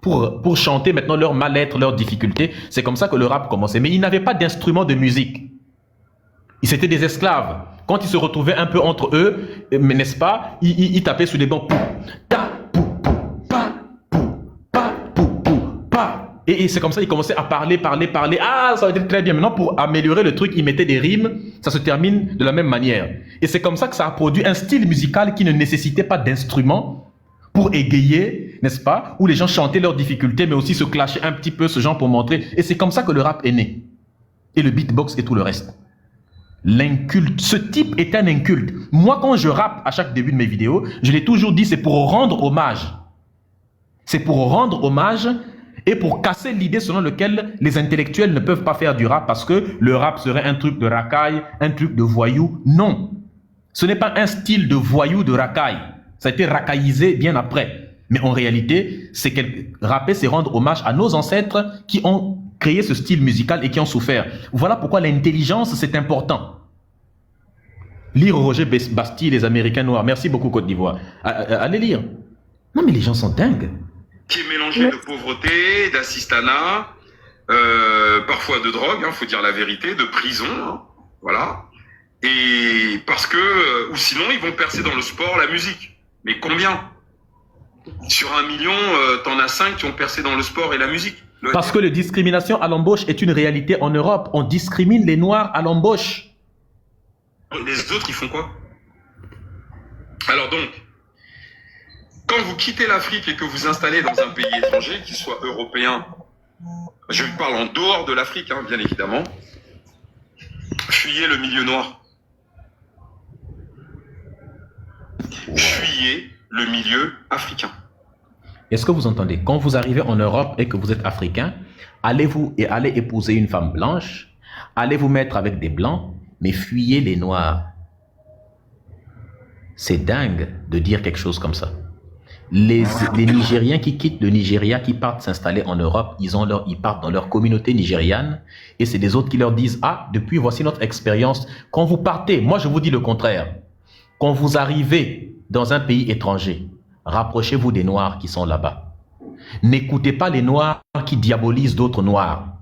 pour chanter maintenant leur mal-être, leurs difficultés. C'est comme ça que le rap commençait. Mais ils n'avaient pas d'instrument de musique. Ils étaient des esclaves. Quand ils se retrouvaient un peu entre eux, mais n'est-ce pas, ils tapaient sur les bancs. Et c'est comme ça qu'ils commençaient à parler. Ah, ça va être très bien. Maintenant, pour améliorer le truc, ils mettaient des rimes. Ça se termine de la même manière. Et c'est comme ça que ça a produit un style musical qui ne nécessitait pas d'instruments pour égayer, n'est-ce pas? Où les gens chantaient leurs difficultés, mais aussi se clashaient un petit peu, ce genre, pour montrer. Et c'est comme ça que le rap est né. Et le beatbox et tout le reste. L'inculte. Ce type est un inculte. Moi, quand je rappe à chaque début de mes vidéos, je l'ai toujours dit, c'est pour rendre hommage. C'est pour rendre hommage et pour casser l'idée selon laquelle les intellectuels ne peuvent pas faire du rap parce que le rap serait un truc de racaille, un truc de voyou. Non. Ce n'est pas un style de voyou, de racaille. Ça a été racaillisé bien après. Mais en réalité, rapper, c'est rendre hommage à nos ancêtres qui ont créé ce style musical et qui ont souffert. Voilà pourquoi l'intelligence, c'est important. Lire Roger Bastille, les Américains noirs. Merci beaucoup, Côte d'Ivoire. Allez lire. Non, mais les gens sont dingues. Qui est mélangé de pauvreté, d'assistanat, parfois de drogue, faut dire la vérité, de prison, voilà. Et parce que, ou sinon, ils vont percer dans le sport, la musique. Mais combien? Sur 1 million, t'en as 5 qui ont percé dans le sport et la musique. Parce que la discrimination à l'embauche est une réalité en Europe. On discrimine les Noirs à l'embauche. Les autres, ils font quoi? Alors donc, quand vous quittez l'Afrique et que vous installez dans un pays étranger, qu'il soit européen, je parle en dehors de l'Afrique, bien évidemment, fuyez le milieu noir. Fuyez le milieu africain. Est-ce que vous entendez? Quand vous arrivez en Europe et que vous êtes africain, allez épouser une femme blanche, allez vous mettre avec des blancs, mais fuyez les noirs. C'est dingue de dire quelque chose comme ça. Les Nigériens qui quittent le Nigeria, qui partent s'installer en Europe, ils partent dans leur communauté nigériane et c'est des autres qui leur disent « Ah, depuis, voici notre expérience. » Quand vous partez, moi je vous dis le contraire. Quand vous arrivez dans un pays étranger, rapprochez-vous des Noirs qui sont là-bas. N'écoutez pas les Noirs qui diabolisent d'autres Noirs.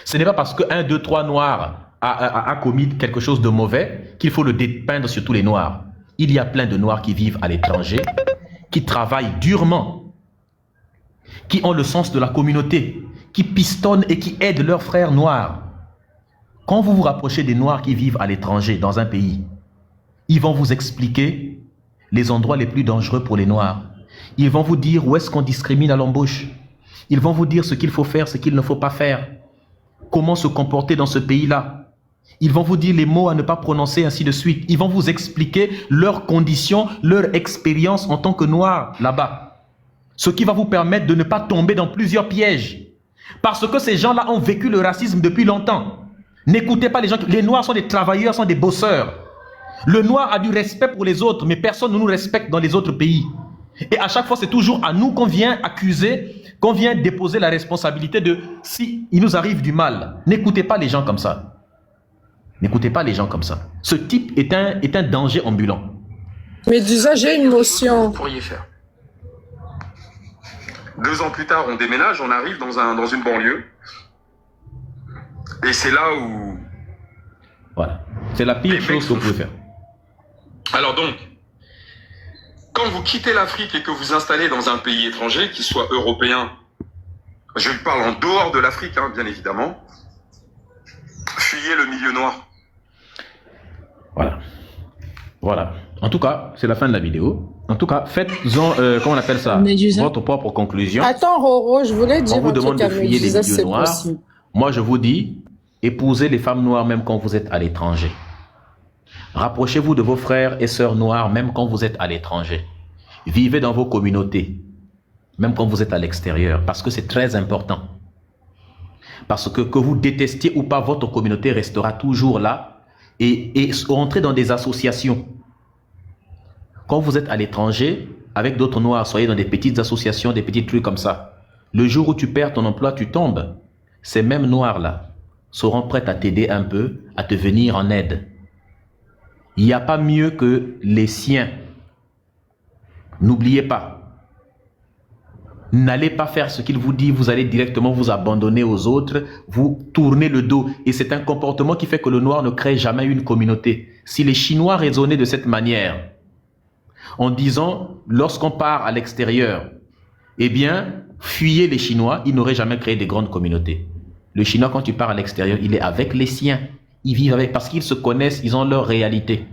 Ce n'est pas parce que 1, 2, 3 Noirs a commis quelque chose de mauvais qu'il faut le dépeindre sur tous les Noirs. Il y a plein de Noirs qui vivent à l'étranger, qui travaillent durement, qui ont le sens de la communauté, qui pistonnent et qui aident leurs frères noirs. Quand vous vous rapprochez des Noirs qui vivent à l'étranger dans un pays, ils vont vous expliquer les endroits les plus dangereux pour les Noirs. Ils vont vous dire où est-ce qu'on discrimine à l'embauche. Ils vont vous dire ce qu'il faut faire, ce qu'il ne faut pas faire. Comment se comporter dans ce pays-là. Ils vont vous dire les mots à ne pas prononcer, ainsi de suite. Ils vont vous expliquer leurs conditions, leur expérience en tant que Noirs là-bas. Ce qui va vous permettre de ne pas tomber dans plusieurs pièges. Parce que ces gens-là ont vécu le racisme depuis longtemps. N'écoutez pas les gens. Les Noirs sont des travailleurs, sont des bosseurs. Le Noir a du respect pour les autres, mais personne ne nous respecte dans les autres pays. Et à chaque fois, c'est toujours à nous qu'on vient accuser, qu'on vient déposer la responsabilité de si il nous arrive du mal. N'écoutez pas les gens comme ça. N'écoutez pas les gens comme ça. Ce type est un danger ambulant. Mais déjà, j'ai une notion. Vous pourriez faire. 2 ans plus tard, on déménage, on arrive dans une banlieue. Et c'est là où... Voilà. C'est la pire chose que vous pouvez faire. Alors donc, quand vous quittez l'Afrique et que vous installez dans un pays étranger, qu'il soit européen, je parle en dehors de l'Afrique, bien évidemment, fuyez le milieu noir. Voilà. Voilà. En tout cas, c'est la fin de la vidéo. En tout cas, faites-en, comment on appelle ça, votre propre conclusion. Attends, Roro, je voulais dire on vous demande de fuyer les milieux noirs. Possible. Moi, je vous dis, épousez les femmes noires même quand vous êtes à l'étranger. Rapprochez-vous de vos frères et sœurs noirs même quand vous êtes à l'étranger. Vivez dans vos communautés, même quand vous êtes à l'extérieur, parce que c'est très important. Parce que vous détestiez ou pas, votre communauté restera toujours là et entrez dans des associations. Quand vous êtes à l'étranger, avec d'autres noirs, soyez dans des petites associations, des petits trucs comme ça. Le jour où tu perds ton emploi, tu tombes. Ces mêmes noirs-là seront prêts à t'aider un peu, à te venir en aide. Il n'y a pas mieux que les siens. N'oubliez pas. N'allez pas faire ce qu'il vous dit, vous allez directement vous abandonner aux autres, vous tournez le dos. Et c'est un comportement qui fait que le noir ne crée jamais une communauté. Si les Chinois raisonnaient de cette manière, en disant, lorsqu'on part à l'extérieur, eh bien, fuyez les Chinois, ils n'auraient jamais créé de grandes communautés. Le Chinois, quand tu pars à l'extérieur, il est avec les siens. Ils vivent avec, parce qu'ils se connaissent, ils ont leur réalité.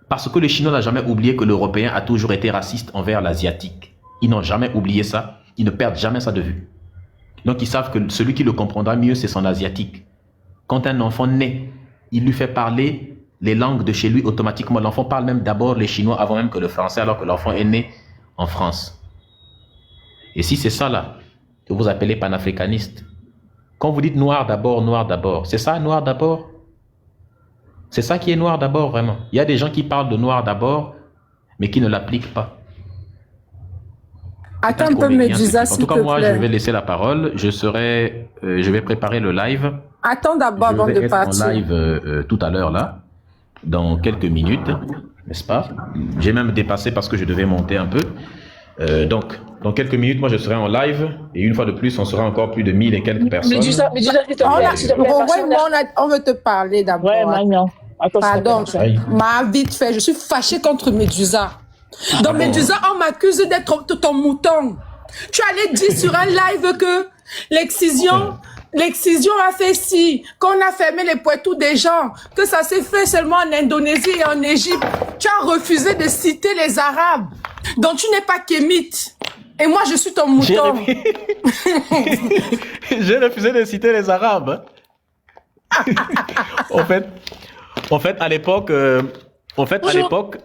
Parce que le Chinois n'a jamais oublié que l'Européen a toujours été raciste envers l'Asiatique. Ils n'ont jamais oublié ça. Ils ne perdent jamais ça de vue. Donc, ils savent que celui qui le comprendra mieux, c'est son Asiatique. Quand un enfant naît, il lui fait parler les langues de chez lui automatiquement. L'enfant parle même d'abord les Chinois avant même que le français, alors que l'enfant est né en France. Et si c'est ça, là, que vous appelez panafricaniste, quand vous dites noir d'abord, c'est ça, noir d'abord? C'est ça qui est noir d'abord, vraiment. Il y a des gens qui parlent de noir d'abord, mais qui ne l'appliquent pas. Attends un peu, Medusa, s'il te plaît. En tout cas, moi, je vais laisser la parole. Je vais préparer le live. Attends d'abord avant de partir. Je vais être en live tout à l'heure, là, dans quelques minutes, n'est-ce pas? J'ai même dépassé parce que je devais monter un peu. Donc, dans quelques minutes, moi, je serai en live. Et une fois de plus, on sera encore plus de 1000 et quelques personnes. Medusa, s'il te plaît. On veut te parler d'abord. Ouais, Magnon. Pardon, vite fait, je suis fâchée contre Medusa. Donc, Medusa, on m'accuse d'être ton mouton. Tu allais dire sur un live que l'excision a fait ci, qu'on a fermé les poitous des gens, que ça s'est fait seulement en Indonésie et en Égypte. Tu as refusé de citer les Arabes. Donc, tu n'es pas kémite. Et moi, je suis ton mouton. J'ai refusé de citer les Arabes. En fait, à l'époque...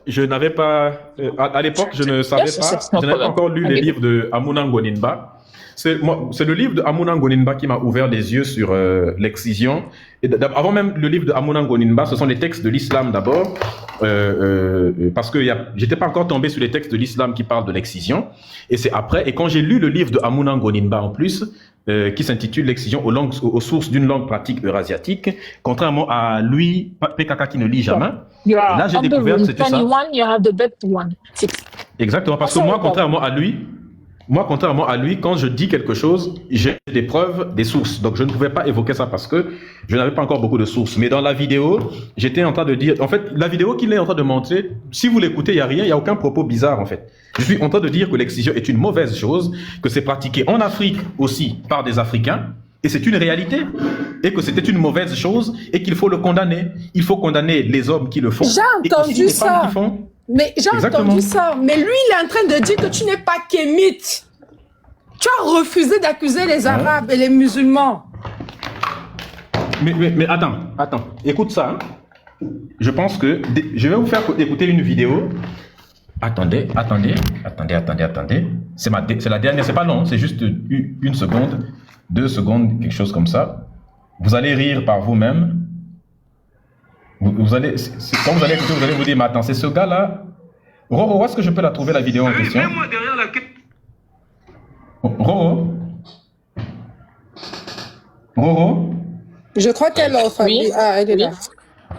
je n'avais pas... à l'époque, je ne savais pas... Je n'avais pas encore lu les livres de Amuna Ngoninba. C'est le livre de Amuna Ngoninba qui m'a ouvert les yeux sur l'excision. Et avant même le livre de Amuna Ngoninba, ce sont les textes de l'islam d'abord. Parce que j'étais pas encore tombé sur les textes de l'islam qui parlent de l'excision. Et c'est après... Et quand j'ai lu le livre de Amuna Ngoninba en plus... qui s'intitule l'excision aux sources d'une langue pratique eurasiatique, contrairement à lui, PKK qui ne lit jamais. Là, j'ai découvert que c'était ça. Exactement, parce que moi, contrairement à lui, quand je dis quelque chose, j'ai des preuves, des sources. Donc, je ne pouvais pas évoquer ça parce que je n'avais pas encore beaucoup de sources. Mais dans la vidéo, j'étais en train de dire... En fait, la vidéo qu'il est en train de montrer, si vous l'écoutez, il n'y a rien, il n'y a aucun propos bizarre, en fait. Je suis en train de dire que l'excision est une mauvaise chose, que c'est pratiqué en Afrique aussi par des Africains, et c'est une réalité. Et que c'était une mauvaise chose, et qu'il faut le condamner. Il faut condamner les hommes qui le font. J'ai entendu ça. Mais j'ai entendu ça. Mais lui, il est en train de dire que tu n'es pas kémite. Tu as refusé d'accuser les Arabes et les musulmans. Mais attends. Écoute ça. Hein. Je pense que... Je vais vous faire écouter une vidéo. Attendez. C'est la dernière, c'est pas long. C'est juste 1 seconde, 2 secondes, quelque chose comme ça. Vous allez rire par vous-même. Quand vous allez écouter, vous allez vous dire, mais attends, c'est ce gars-là. Roro, où est-ce que je peux la trouver, la vidéo en question? Mets-moi derrière la... Roro? Je crois qu'elle offre. Oui. Ah, elle est là.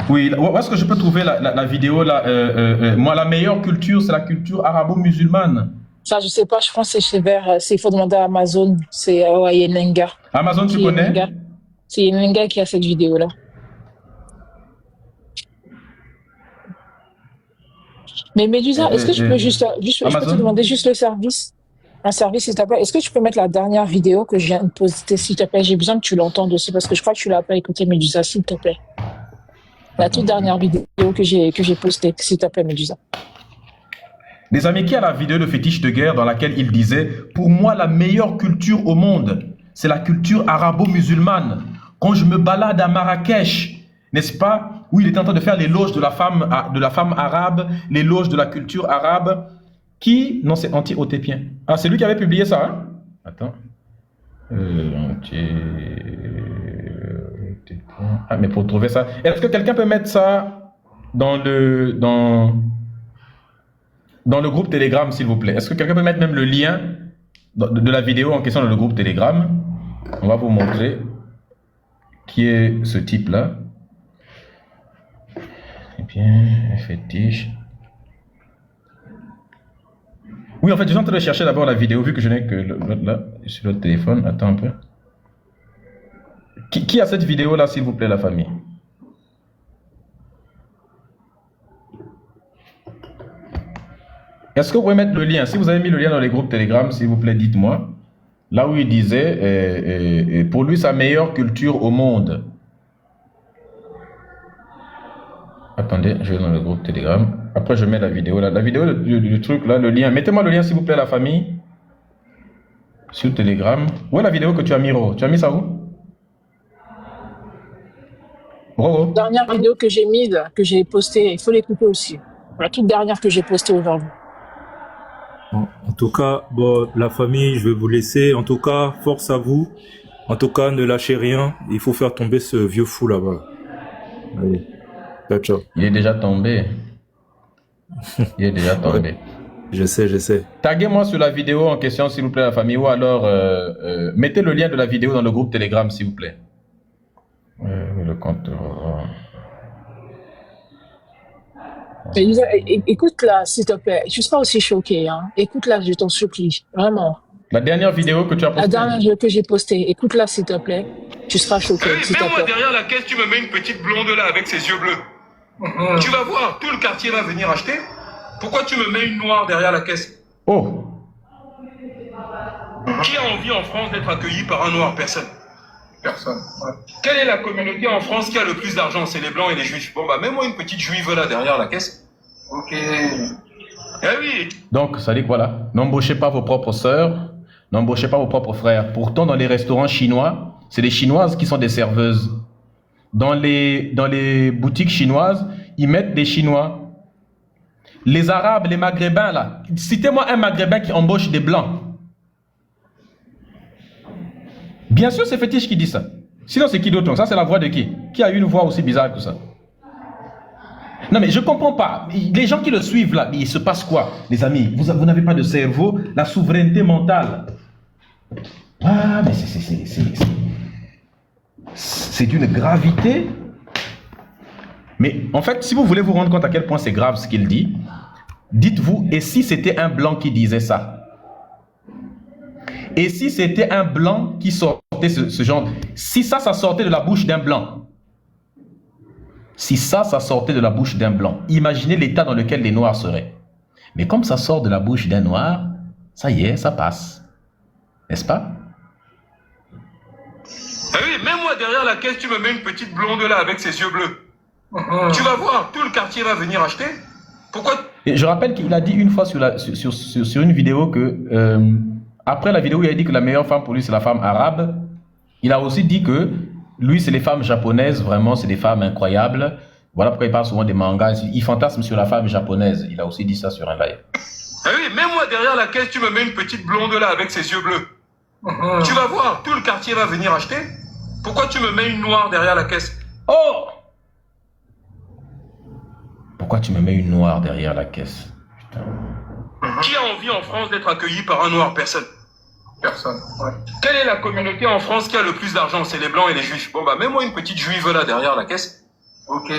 Oui, où est-ce que je peux trouver la vidéo là? Moi, la meilleure culture, c'est la culture arabo-musulmane. Ça, je sais pas, je pense que il faut demander à Amazon. C'est Yenenga. Amazon, tu connais? C'est Yenenga qui a cette vidéo-là. Mais Medusa, est-ce que je peux juste je peux te demander juste le service? Un service, s'il te plaît. Est-ce que tu peux mettre la dernière vidéo que je viens de poster, s'il te plaît? J'ai besoin que tu l'entendes aussi, parce que je crois que tu l'as pas écouté, Medusa, s'il te plaît. La toute dernière vidéo que j'ai postée, s'il te plaît, Medusa. Des amis, qui a la vidéo de fétiche de guerre dans laquelle il disait « Pour moi, la meilleure culture au monde, c'est la culture arabo-musulmane. Quand je me balade à Marrakech, n'est-ce pas, où il est en train de faire l'éloge de la femme arabe, l'éloge de la culture arabe. Qui... Non, c'est anti-otépien. Ah, c'est lui qui avait publié ça, hein? Attends. Ah, mais pour trouver ça... Est-ce que quelqu'un peut mettre ça dans le groupe Telegram, s'il vous plaît? Est-ce que quelqu'un peut mettre même le lien de la vidéo en question dans le groupe Telegram? On va vous montrer qui est ce type-là. Eh bien, fétiche. Oui, en fait, je suis en train de chercher d'abord la vidéo, vu que je n'ai que l'autre là, sur le téléphone. Attends un peu. Qui a cette vidéo-là, s'il vous plaît, la famille? Est-ce que vous pouvez mettre le lien? Si vous avez mis le lien dans les groupes Telegram, s'il vous plaît, dites-moi. Là où il disait, pour lui, sa meilleure culture au monde. Attendez, je vais dans le groupe Telegram. Après, je mets la vidéo là. La vidéo du truc là, le lien. Mettez-moi le lien, s'il vous plaît, la famille. Sur Telegram. Où est la vidéo que tu as mis, Roro? Tu as mis ça où? Roro? La dernière vidéo que j'ai mise, que j'ai postée, il faut l'écouter aussi. La toute dernière que j'ai postée aujourd'hui. En tout cas, bon, la famille, je vais vous laisser. En tout cas, force à vous. En tout cas, ne lâchez rien. Il faut faire tomber ce vieux fou là-bas. Allez. Ciao, ciao. Il est déjà tombé. Il est déjà tombé. Je sais. Taguez-moi sur la vidéo en question, s'il vous plaît, la famille. Ou alors, mettez le lien de la vidéo dans le groupe Telegram, s'il vous plaît. Le compte... Écoute-la, s'il te plaît. Je ne suis pas aussi choquée. Hein. Écoute-la, je t'en supplie. Vraiment. La dernière vidéo que tu as postée. La dernière vidéo que j'ai postée. Écoute-la, s'il te plaît. Tu seras choqué. Hey, mets-moi derrière la caisse, tu me mets une petite blonde là avec ses yeux bleus. Tu vas voir, tout le quartier va venir acheter. Pourquoi tu me mets une noire derrière la caisse? Oh. Qui a envie en France d'être accueilli par un noir? Personne. Personne. Ouais. Quelle est la communauté en France qui a le plus d'argent? C'est les blancs et les juifs. Bon bah mets-moi une petite juive là derrière la caisse. Ok. Eh oui. Donc, ça dit que voilà, n'embauchez pas vos propres sœurs, n'embauchez pas vos propres frères. Pourtant, dans les restaurants chinois, c'est les Chinoises qui sont des serveuses. Dans les boutiques chinoises, ils mettent des Chinois. Les Arabes, les Maghrébins, là. Citez-moi un Maghrébin qui embauche des Blancs. Bien sûr, c'est Fétiche qui dit ça. Sinon, c'est qui d'autre? Ça, c'est la voix de qui? Qui a une voix aussi bizarre que ça? Non, mais je comprends pas. Les gens qui le suivent, là, il se passe quoi? Les amis, vous n'avez pas de cerveau, la souveraineté mentale. Ah, mais c'est d'une gravité. Mais en fait, si vous voulez vous rendre compte à quel point c'est grave ce qu'il dit, dites-vous, et si c'était un blanc qui disait ça? Et si c'était un blanc qui sortait ce genre... Si ça sortait de la bouche d'un blanc. Si ça sortait de la bouche d'un blanc. Imaginez l'état dans lequel les noirs seraient. Mais comme ça sort de la bouche d'un noir, ça y est, ça passe. N'est-ce pas? Ah oui, mets-moi derrière la caisse, tu me mets une petite blonde là avec ses yeux bleus. Tu vas voir, tout le quartier va venir acheter. Pourquoi? Et je rappelle qu'il a dit une fois sur une vidéo que... après la vidéo, il a dit que la meilleure femme pour lui, c'est la femme arabe. Il a aussi dit que lui, c'est les femmes japonaises. Vraiment, c'est des femmes incroyables. Voilà pourquoi il parle souvent des mangas. Il fantasme sur la femme japonaise. Il a aussi dit ça sur un live. Ah oui, mets-moi derrière la caisse, tu me mets une petite blonde là avec ses yeux bleus. Tu vas voir, tout le quartier va venir acheter. Pourquoi tu me mets une noire derrière la caisse? Oh! Pourquoi tu me mets une noire derrière la caisse? Putain. Qui a envie en France d'être accueilli par un noir? Personne. Personne. Ouais. Quelle est la communauté en France qui a le plus d'argent? C'est les blancs et les juifs. Bon bah mets-moi une petite juive là derrière la caisse. Ok.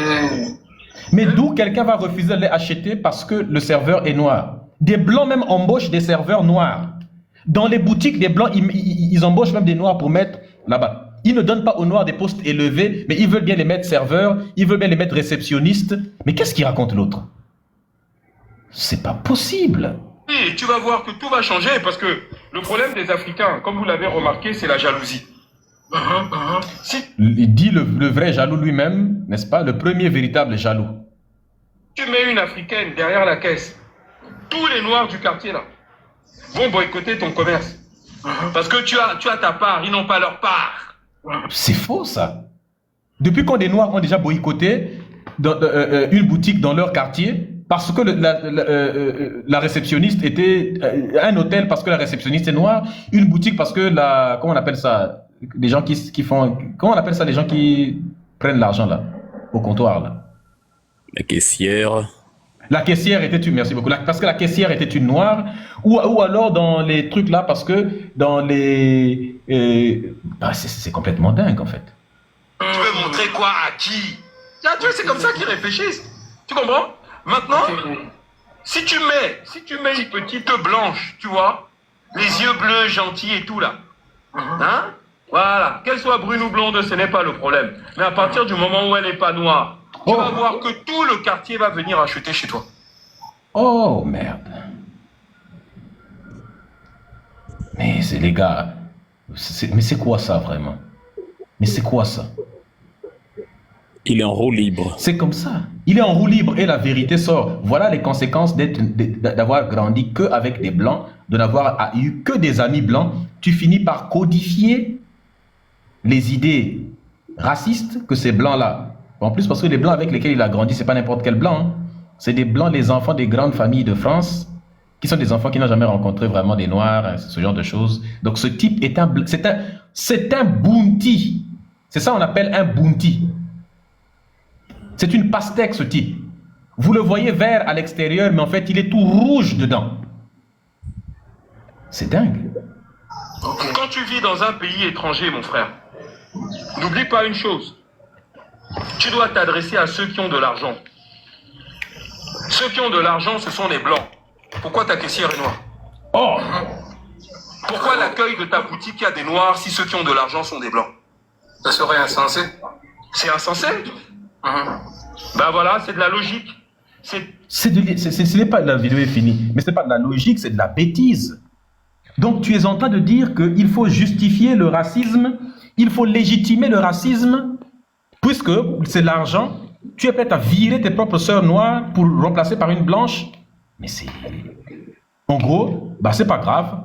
Mais d'où quelqu'un va refuser de les acheter parce que le serveur est noir? Des blancs même embauchent des serveurs noirs. Dans les boutiques, des blancs, ils embauchent même des noirs pour mettre là-bas. Ils ne donnent pas aux noirs des postes élevés, mais ils veulent bien les mettre serveurs, ils veulent bien les mettre réceptionnistes. Mais qu'est-ce qu'il raconte l'autre? C'est pas possible. Oui, tu vas voir que tout va changer parce que le problème des Africains, comme vous l'avez remarqué, c'est la jalousie. Si Il dit le vrai jaloux lui-même, n'est-ce pas? Le premier véritable jaloux. tu mets une Africaine derrière la caisse, tous les noirs du quartier là vont boycotter ton commerce. Parce que tu as ta part, ils n'ont pas leur part. C'est faux ça. Depuis quand des noirs ont déjà boycotté une boutique dans leur quartier parce que la réceptionniste était un hôtel parce que la réceptionniste est noire, une boutique parce que comment on appelle ça, les gens qui font, comment on appelle ça, les gens qui prennent l'argent là au comptoir là. La caissière. La caissière était une, merci beaucoup, parce que la caissière était une noire, ou alors dans les trucs là, parce que dans les... c'est complètement dingue en fait. Tu veux montrer quoi à qui? Tu vois, c'est comme ça qu'ils réfléchissent. Tu comprends? Maintenant, Si tu mets une petite blanche, tu vois, les yeux bleus, gentils et tout là, hein? Voilà, qu'elle soit brune ou blonde, ce n'est pas le problème. Mais à partir du moment où elle n'est pas noire, tu vas voir que tout le quartier va venir acheter chez toi. Oh, merde. Mais c'est les gars, mais c'est quoi ça vraiment? Mais c'est quoi ça? Il est en roue libre. C'est comme ça. Il est en roue libre et la vérité sort. Voilà les conséquences d'avoir grandi que avec des blancs, de n'avoir eu que des amis blancs. Tu finis par codifier les idées racistes que ces blancs-là. En plus, parce que les blancs avec lesquels il a grandi, c'est pas n'importe quel blanc. Hein. C'est des blancs, les enfants des grandes familles de France, qui sont des enfants qui n'ont jamais rencontré vraiment des noirs, ce genre de choses. Donc ce type est c'est un bounty. C'est ça qu'on appelle un bounty. C'est une pastèque, ce type. Vous le voyez vert à l'extérieur, mais en fait, il est tout rouge dedans. C'est dingue. Quand tu vis dans un pays étranger, mon frère, n'oublie pas une chose. Tu dois t'adresser à ceux qui ont de l'argent. Ceux qui ont de l'argent, ce sont les blancs. Pourquoi ta caissière est noire? Oh! Pourquoi l'accueil de ta boutique, il y a des noirs si ceux qui ont de l'argent sont des blancs? Ça serait insensé. C'est insensé? Ben voilà, c'est de la logique. Ce n'est pas, la vidéo est finie, mais ce n'est pas de la logique, c'est de la bêtise. Donc tu es en train de dire qu'il faut justifier le racisme, il faut légitimer le racisme, puisque c'est l'argent, tu es prêt à virer tes propres sœurs noires pour remplacer par une blanche. Mais c'est... En gros, bah c'est pas grave,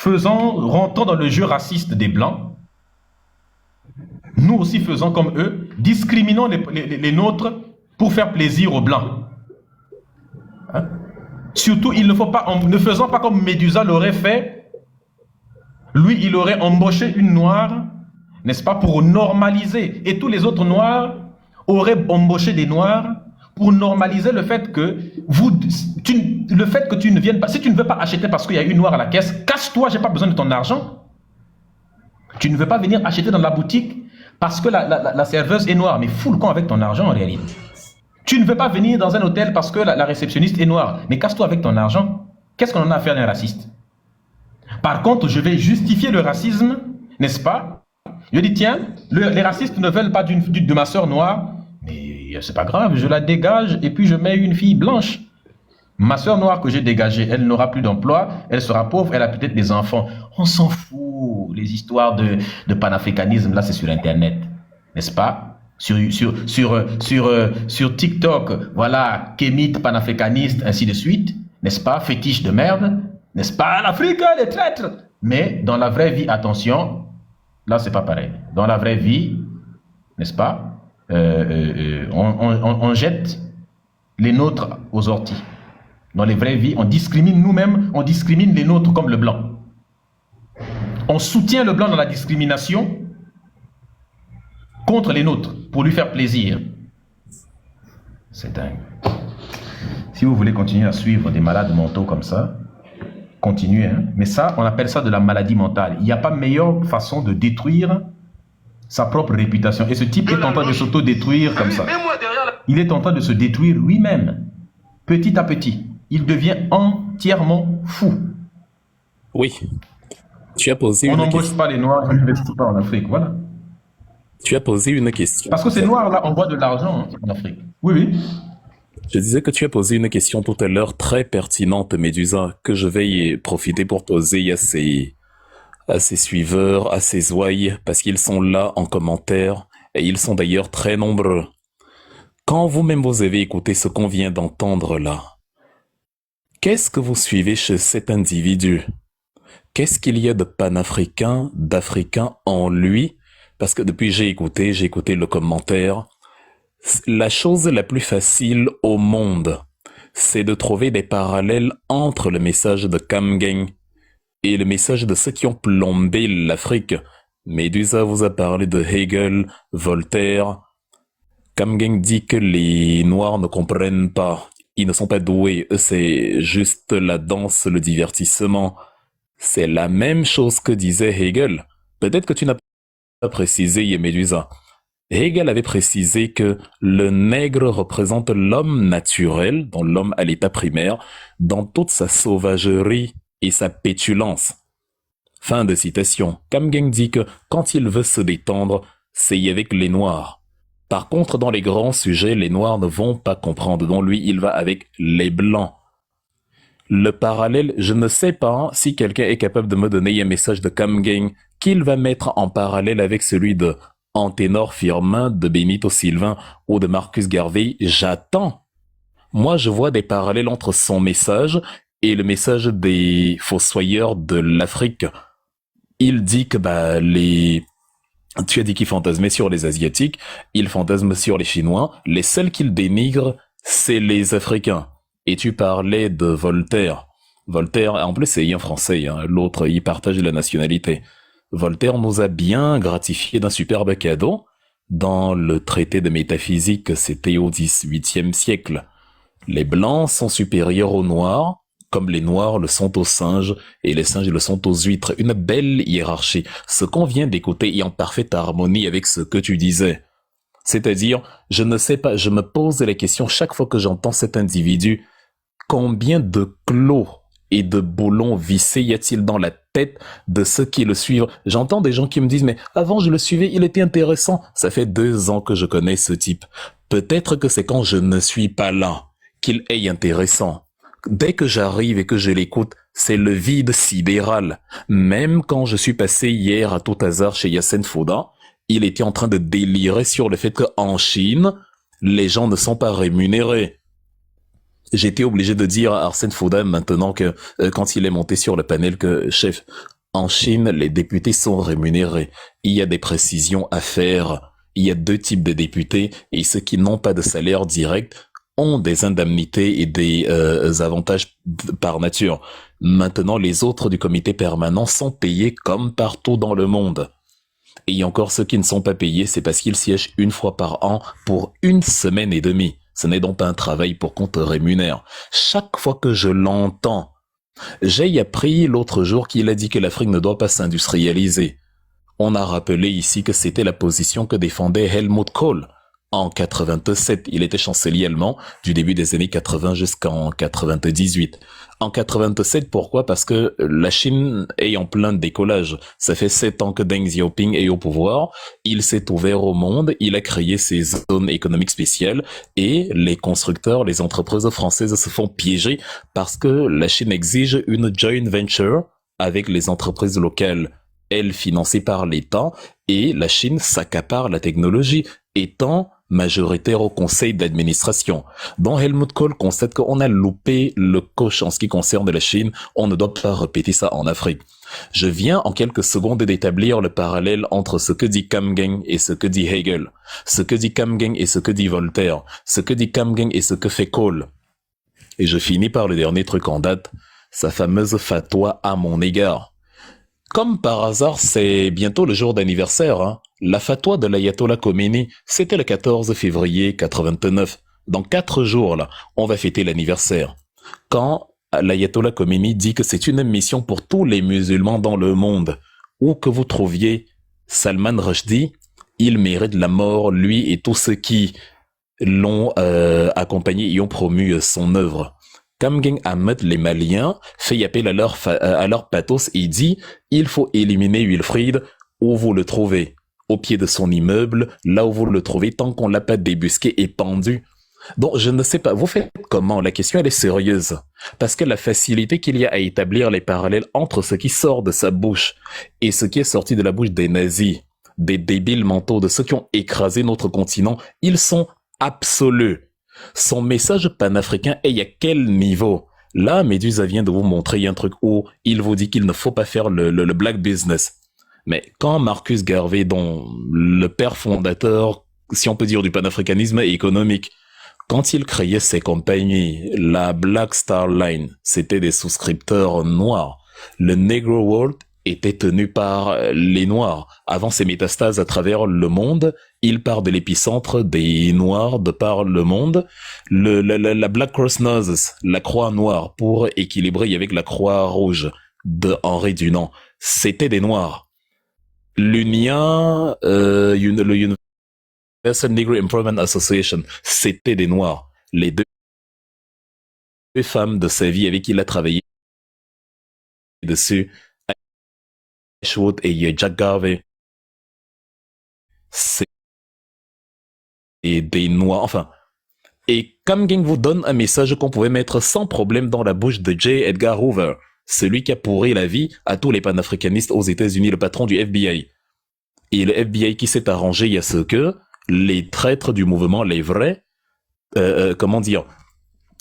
rentrons dans le jeu raciste des blancs, nous aussi faisons comme eux, discriminons les nôtres pour faire plaisir aux blancs. Hein? Surtout, il ne faut pas, ne faisons pas comme Médusa l'aurait fait. Lui, il aurait embauché une noire, n'est-ce pas, pour normaliser. Et tous les autres noirs auraient embauché des noirs pour normaliser le fait que tu ne viennes pas. Si tu ne veux pas acheter parce qu'il y a une noire à la caisse, casse-toi, j'ai pas besoin de ton argent. Tu ne veux pas venir acheter dans la boutique parce que la serveuse est noire. Mais fous le camp avec ton argent en réalité. Tu ne veux pas venir dans un hôtel parce que la réceptionniste est noire. Mais casse-toi avec ton argent. Qu'est-ce qu'on en a à faire d'un raciste? Par contre, je vais justifier le racisme, n'est-ce pas? Je dis, tiens, les racistes ne veulent pas de ma soeur noire. Mais c'est pas grave, je la dégage et puis je mets une fille blanche. Ma soeur noire que j'ai dégagée, elle n'aura plus d'emploi, elle sera pauvre, elle a peut-être des enfants. On s'en fout. Les histoires de panafricanisme, là, c'est sur Internet, n'est-ce pas? Sur TikTok, voilà, kémite, panafricaniste, ainsi de suite, n'est-ce pas? Fétiche de merde, n'est-ce pas? L'Afrique, les traîtres. Mais dans la vraie vie, attention, là, c'est pas pareil. Dans la vraie vie, n'est-ce pas? On jette les nôtres aux orties. Dans les vraies vies, on discrimine nous-mêmes, on discrimine les nôtres comme le blanc. On soutient le blanc dans la discrimination contre les nôtres pour lui faire plaisir. C'est dingue. Si vous voulez continuer à suivre des malades mentaux comme ça, continuez. Hein? Mais ça, on appelle ça de la maladie mentale. Il n'y a pas meilleure façon de détruire sa propre réputation. Et ce type est en train de s'auto-détruire comme ça. Il est en train de se détruire lui-même, petit à petit. Il devient entièrement fou. Oui. Tu as posé on n'embauche pas les Noirs, on n'investit pas en Afrique, voilà. Tu as posé une question. Parce que ces Noirs-là envoient de l'argent en Afrique. Oui, oui. Je disais que tu as posé une question tout à l'heure très pertinente, Médusa, que je vais y profiter pour poser à ses suiveurs, à ses ouailles, parce qu'ils sont là en commentaire, et ils sont d'ailleurs très nombreux. Quand vous-même vous avez écouté ce qu'on vient d'entendre là, qu'est-ce que vous suivez chez cet individu? Qu'est-ce qu'il y a de panafricain, d'africain en lui? Parce que depuis j'ai écouté le commentaire. La chose la plus facile au monde, c'est de trouver des parallèles entre le message de Kamgeng et le message de ceux qui ont plombé l'Afrique. Médusa vous a parlé de Hegel, Voltaire. Kamgeng dit que les Noirs ne comprennent pas. Ils ne sont pas doués. Eux, c'est juste la danse, le divertissement. C'est la même chose que disait Hegel. Peut-être que tu n'as pas précisé, Médusa. Hegel avait précisé que le nègre représente l'homme naturel, dans l'homme à l'état primaire, dans toute sa sauvagerie et sa pétulance. Fin de citation. Kamgen dit que quand il veut se détendre, c'est avec les noirs. Par contre, dans les grands sujets, les noirs ne vont pas comprendre. Donc lui, il va avec les blancs. Le parallèle, je ne sais pas si quelqu'un est capable de me donner un message de Kamgen qu'il va mettre en parallèle avec celui de Anténor Firmin, de Benito Sylvain ou de Marcus Garvey. J'attends. Moi, je vois des parallèles entre son message et le message des fossoyeurs de l'Afrique. Il dit que tu as dit qu'il fantasmait sur les Asiatiques, il fantasme sur les Chinois. Les seuls qu'il dénigre, c'est les Africains. Et tu parlais de Voltaire. Voltaire, en plus c'est un Français, hein. L'autre, il partage la nationalité. Voltaire nous a bien gratifié d'un superbe cadeau dans le traité de métaphysique, c'était au XVIIIe siècle. Les Blancs sont supérieurs aux Noirs, comme les Noirs le sont aux singes, et les singes le sont aux huîtres. Une belle hiérarchie. Ce qu'on vient d'écouter est en parfaite harmonie avec ce que tu disais. C'est-à-dire, je ne sais pas, je me pose la question chaque fois que j'entends cet individu, combien de clos et de boulons vissés y a-t-il dans la tête de ceux qui le suivent? J'entends des gens qui me disent, mais avant je le suivais, il était intéressant. Ça fait 2 ans que je connais ce type. Peut-être que c'est quand je ne suis pas là qu'il est intéressant. Dès que j'arrive et que je l'écoute, c'est le vide sidéral. Même quand je suis passé hier à tout hasard chez Yassine Fouda, il était en train de délirer sur le fait qu'en Chine, les gens ne sont pas rémunérés. J'étais obligé de dire à Arsène Fouda maintenant que quand il est monté sur le panel que chef, en Chine, les députés sont rémunérés. Il y a des précisions à faire. Il y a 2 types de députés et ceux qui n'ont pas de salaire direct ont des indemnités et des avantages par nature. Maintenant, les autres du comité permanent sont payés comme partout dans le monde. Et il y a encore ceux qui ne sont pas payés, c'est parce qu'ils siègent 1 fois par an pour 1 semaine et demie. Ce n'est donc pas un travail pour qu'on te rémunère. Chaque fois que je l'entends, j'ai appris l'autre jour qu'il a dit que l'Afrique ne doit pas s'industrialiser. On a rappelé ici que c'était la position que défendait Helmut Kohl. En 87, il était chancelier allemand du début des années 80 jusqu'en 98. En 87, pourquoi? Parce que la Chine est en plein décollage. Ça fait 7 ans que Deng Xiaoping est au pouvoir. Il s'est ouvert au monde. Il a créé ses zones économiques spéciales et les constructeurs, les entreprises françaises se font piéger parce que la Chine exige une joint venture avec les entreprises locales, elles financées par l'État, et la Chine s'accapare la technologie, étant majoritaire au conseil d'administration. Donc Helmut Kohl constate qu'on a loupé le coche en ce qui concerne la Chine, on ne doit pas répéter ça en Afrique. Je viens en quelques secondes d'établir le parallèle entre ce que dit Kamgen et ce que dit Hegel, ce que dit Kamgen et ce que dit Voltaire, ce que dit Kamgen et ce que fait Kohl. Et je finis par le dernier truc en date, sa fameuse fatwa à mon égard. Comme par hasard, c'est bientôt le jour d'anniversaire, hein. La fatwa de l'ayatollah Khomeini, c'était le 14 février 89. Dans 4 jours, là, on va fêter l'anniversaire. Quand l'ayatollah Khomeini dit que c'est une mission pour tous les musulmans dans le monde, où que vous trouviez Salman Rushdie, il mérite la mort, lui et tous ceux qui l'ont accompagné et ont promu son œuvre. Kamgen Ahmed, les Maliens, fait appel à leur pathos et dit « Il faut éliminer Wilfried où vous le trouvez, au pied de son immeuble, là où vous le trouvez, tant qu'on l'a pas débusqué et pendu. » Donc, je ne sais pas, vous faites comment? La question, elle est sérieuse. Parce que la facilité qu'il y a à établir les parallèles entre ce qui sort de sa bouche et ce qui est sorti de la bouche des nazis, des débiles mentaux, de ceux qui ont écrasé notre continent, ils sont absolus. Son message panafricain est à quel niveau? Là, Médusa vient de vous montrer un truc où il vous dit qu'il ne faut pas faire le black business. Mais quand Marcus Garvey, dont le père fondateur, si on peut dire, du panafricanisme économique, quand il créait ses compagnies, la Black Star Line, c'était des souscripteurs noirs. Le Negro World était tenu par les Noirs. Avant ses métastases à travers le monde, il part de l'épicentre des Noirs de par le monde. La Black Cross Noses, la Croix Noire, pour équilibrer avec la Croix Rouge de Henri Dunant, c'était des Noirs. L'Union, Negro Improvement Association, c'était des Noirs. Les deux femmes de sa vie avec qui il a travaillé dessus, Ashwood et Jack Garvey, c'est des Noirs. Enfin, et Cam Gang vous donne un message qu'on pouvait mettre sans problème dans la bouche de J. Edgar Hoover, celui qui a pourri la vie à tous les panafricanistes aux États-Unis, le patron du FBI. Et le FBI qui s'est arrangé à ce que les traîtres du mouvement, les vrais,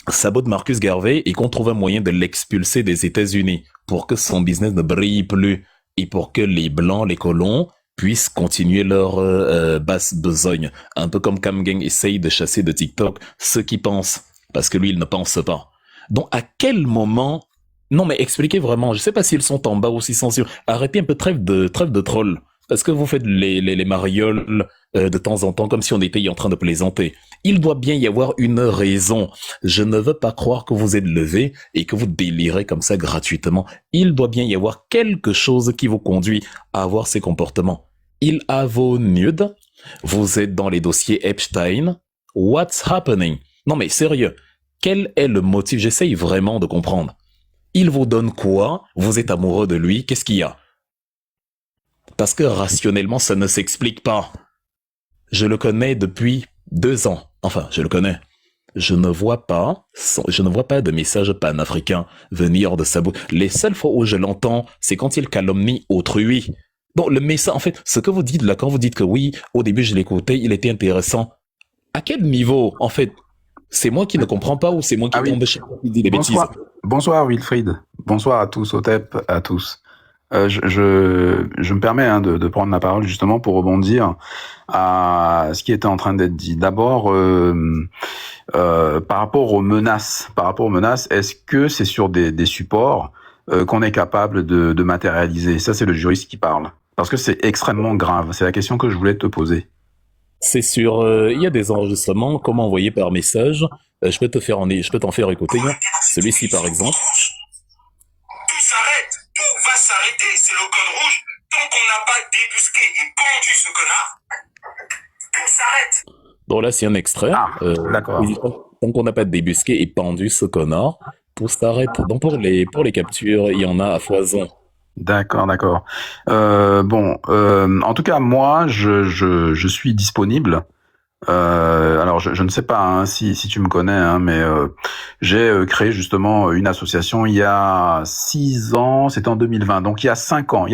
sabotent Marcus Garvey et qu'on trouve un moyen de l'expulser des États-Unis pour que son business ne brille plus et pour que les Blancs, les colons, puissent continuer leur basse besogne. Un peu comme Cam Gang essaye de chasser de TikTok ceux qui pensent, parce que lui, il ne pense pas. Donc, à quel moment... Non, mais expliquez vraiment, je sais pas s'ils sont en bas ou s'ils sont sur... Arrêtez un peu, trêve de troll. Parce que vous faites les marioles de temps en temps comme si on était en train de plaisanter. Il doit bien y avoir une raison. Je ne veux pas croire que vous êtes levé et que vous délirez comme ça gratuitement. Il doit bien y avoir quelque chose qui vous conduit à avoir ces comportements. Il a vos nudes. Vous êtes dans les dossiers Epstein. What's happening? Non mais sérieux. Quel est le motif? J'essaye vraiment de comprendre. Il vous donne quoi? Vous êtes amoureux de lui? Qu'est-ce qu'il y a? Parce que rationnellement, ça ne s'explique pas. Je le connais depuis 2 ans. Enfin, je le connais. Je ne vois pas de message panafricain venir de sa bouche. Les seules fois où je l'entends, c'est quand il calomnie autrui. Bon, le message, en fait, ce que vous dites là, quand vous dites que oui, au début je l'écoutais, il était intéressant. À quel niveau, en fait? C'est moi qui ne comprends pas ou c'est moi qui tombe chaque fois qu'il dit des bêtises? Bonsoir Wilfried. Bonsoir à tous, Otep, à tous. Je me permets de prendre la parole justement pour rebondir à ce qui était en train d'être dit. D'abord, par rapport aux menaces, est-ce que c'est sur des supports qu'on est capable de matérialiser? Ça, c'est le juriste qui parle. Parce que c'est extrêmement grave. C'est la question que je voulais te poser. C'est sur, il y a des enregistrements, comment envoyer par message. Je peux t'en faire écouter. Celui-ci, par exemple. Tout s'arrête, tout va s'arrêter, c'est le code rouge. Tant qu'on n'a pas débusqué et pendu ce connard, tout s'arrête. Bon, là, c'est un extrait. D'accord. Tant qu'on n'a pas débusqué et pendu ce connard, tout s'arrête. Donc, pour les captures, il y en a à foison. D'accord. En tout cas, moi, je suis disponible. Alors, je ne sais pas si tu me connais, mais j'ai créé justement une association il y a 6 ans, c'était en 2020, donc il y a 5 ans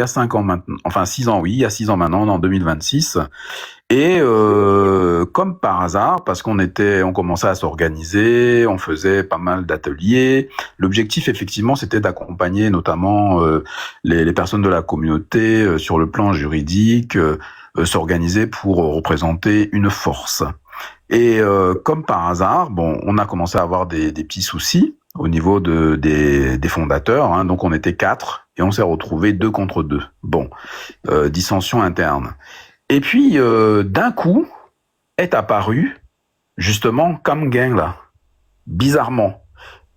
maintenant, enfin 6 ans, oui, il y a 6 ans maintenant, en 2026. Et comme par hasard, parce qu'on commençait à s'organiser, on faisait pas mal d'ateliers. L'objectif, effectivement, c'était d'accompagner notamment les personnes de la communauté sur le plan juridique, s'organiser pour représenter une force. Et comme par hasard, on a commencé à avoir des petits soucis au niveau des fondateurs. Donc on était 4 et on s'est retrouvés 2 contre 2. Dissension interne. Et puis, d'un coup, est apparu, justement, Cam Gang, là. Bizarrement.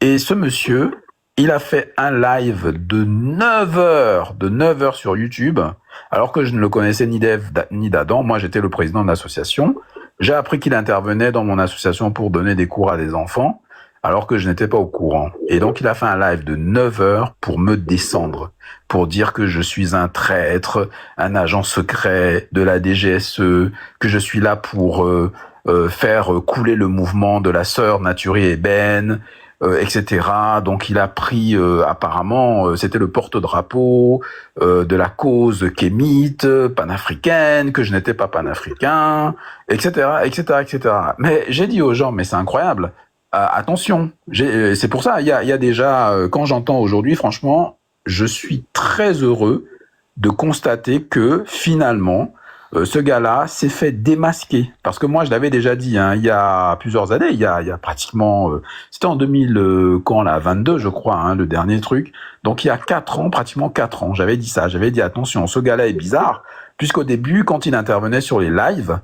Et ce monsieur, il a fait un live de 9 heures sur YouTube, alors que je ne le connaissais ni d'Ève ni d'Adam. Moi, j'étais le président de l'association. J'ai appris qu'il intervenait dans mon association pour donner des cours à des enfants, alors que je n'étais pas au courant. Et donc, il a fait un live de 9 heures pour me descendre, pour dire que je suis un traître, un agent secret de la DGSE, que je suis là pour faire couler le mouvement de la sœur Naturie Eben, etc. Donc, il a pris, apparemment, c'était le porte-drapeau de la cause kémite, panafricaine, que je n'étais pas panafricain, etc., etc., etc. Mais j'ai dit aux gens, mais c'est incroyable. Attention, c'est pour ça, il y a déjà, quand j'entends aujourd'hui, franchement, je suis très heureux de constater que finalement, ce gars-là s'est fait démasquer. Parce que moi, je l'avais déjà dit, il y a plusieurs années, il y a pratiquement, c'était en 2022, je crois, le dernier truc. Donc il y a 4 ans, pratiquement 4 ans, j'avais dit ça, j'avais dit attention, ce gars-là est bizarre, puisqu'au début, quand il intervenait sur les lives,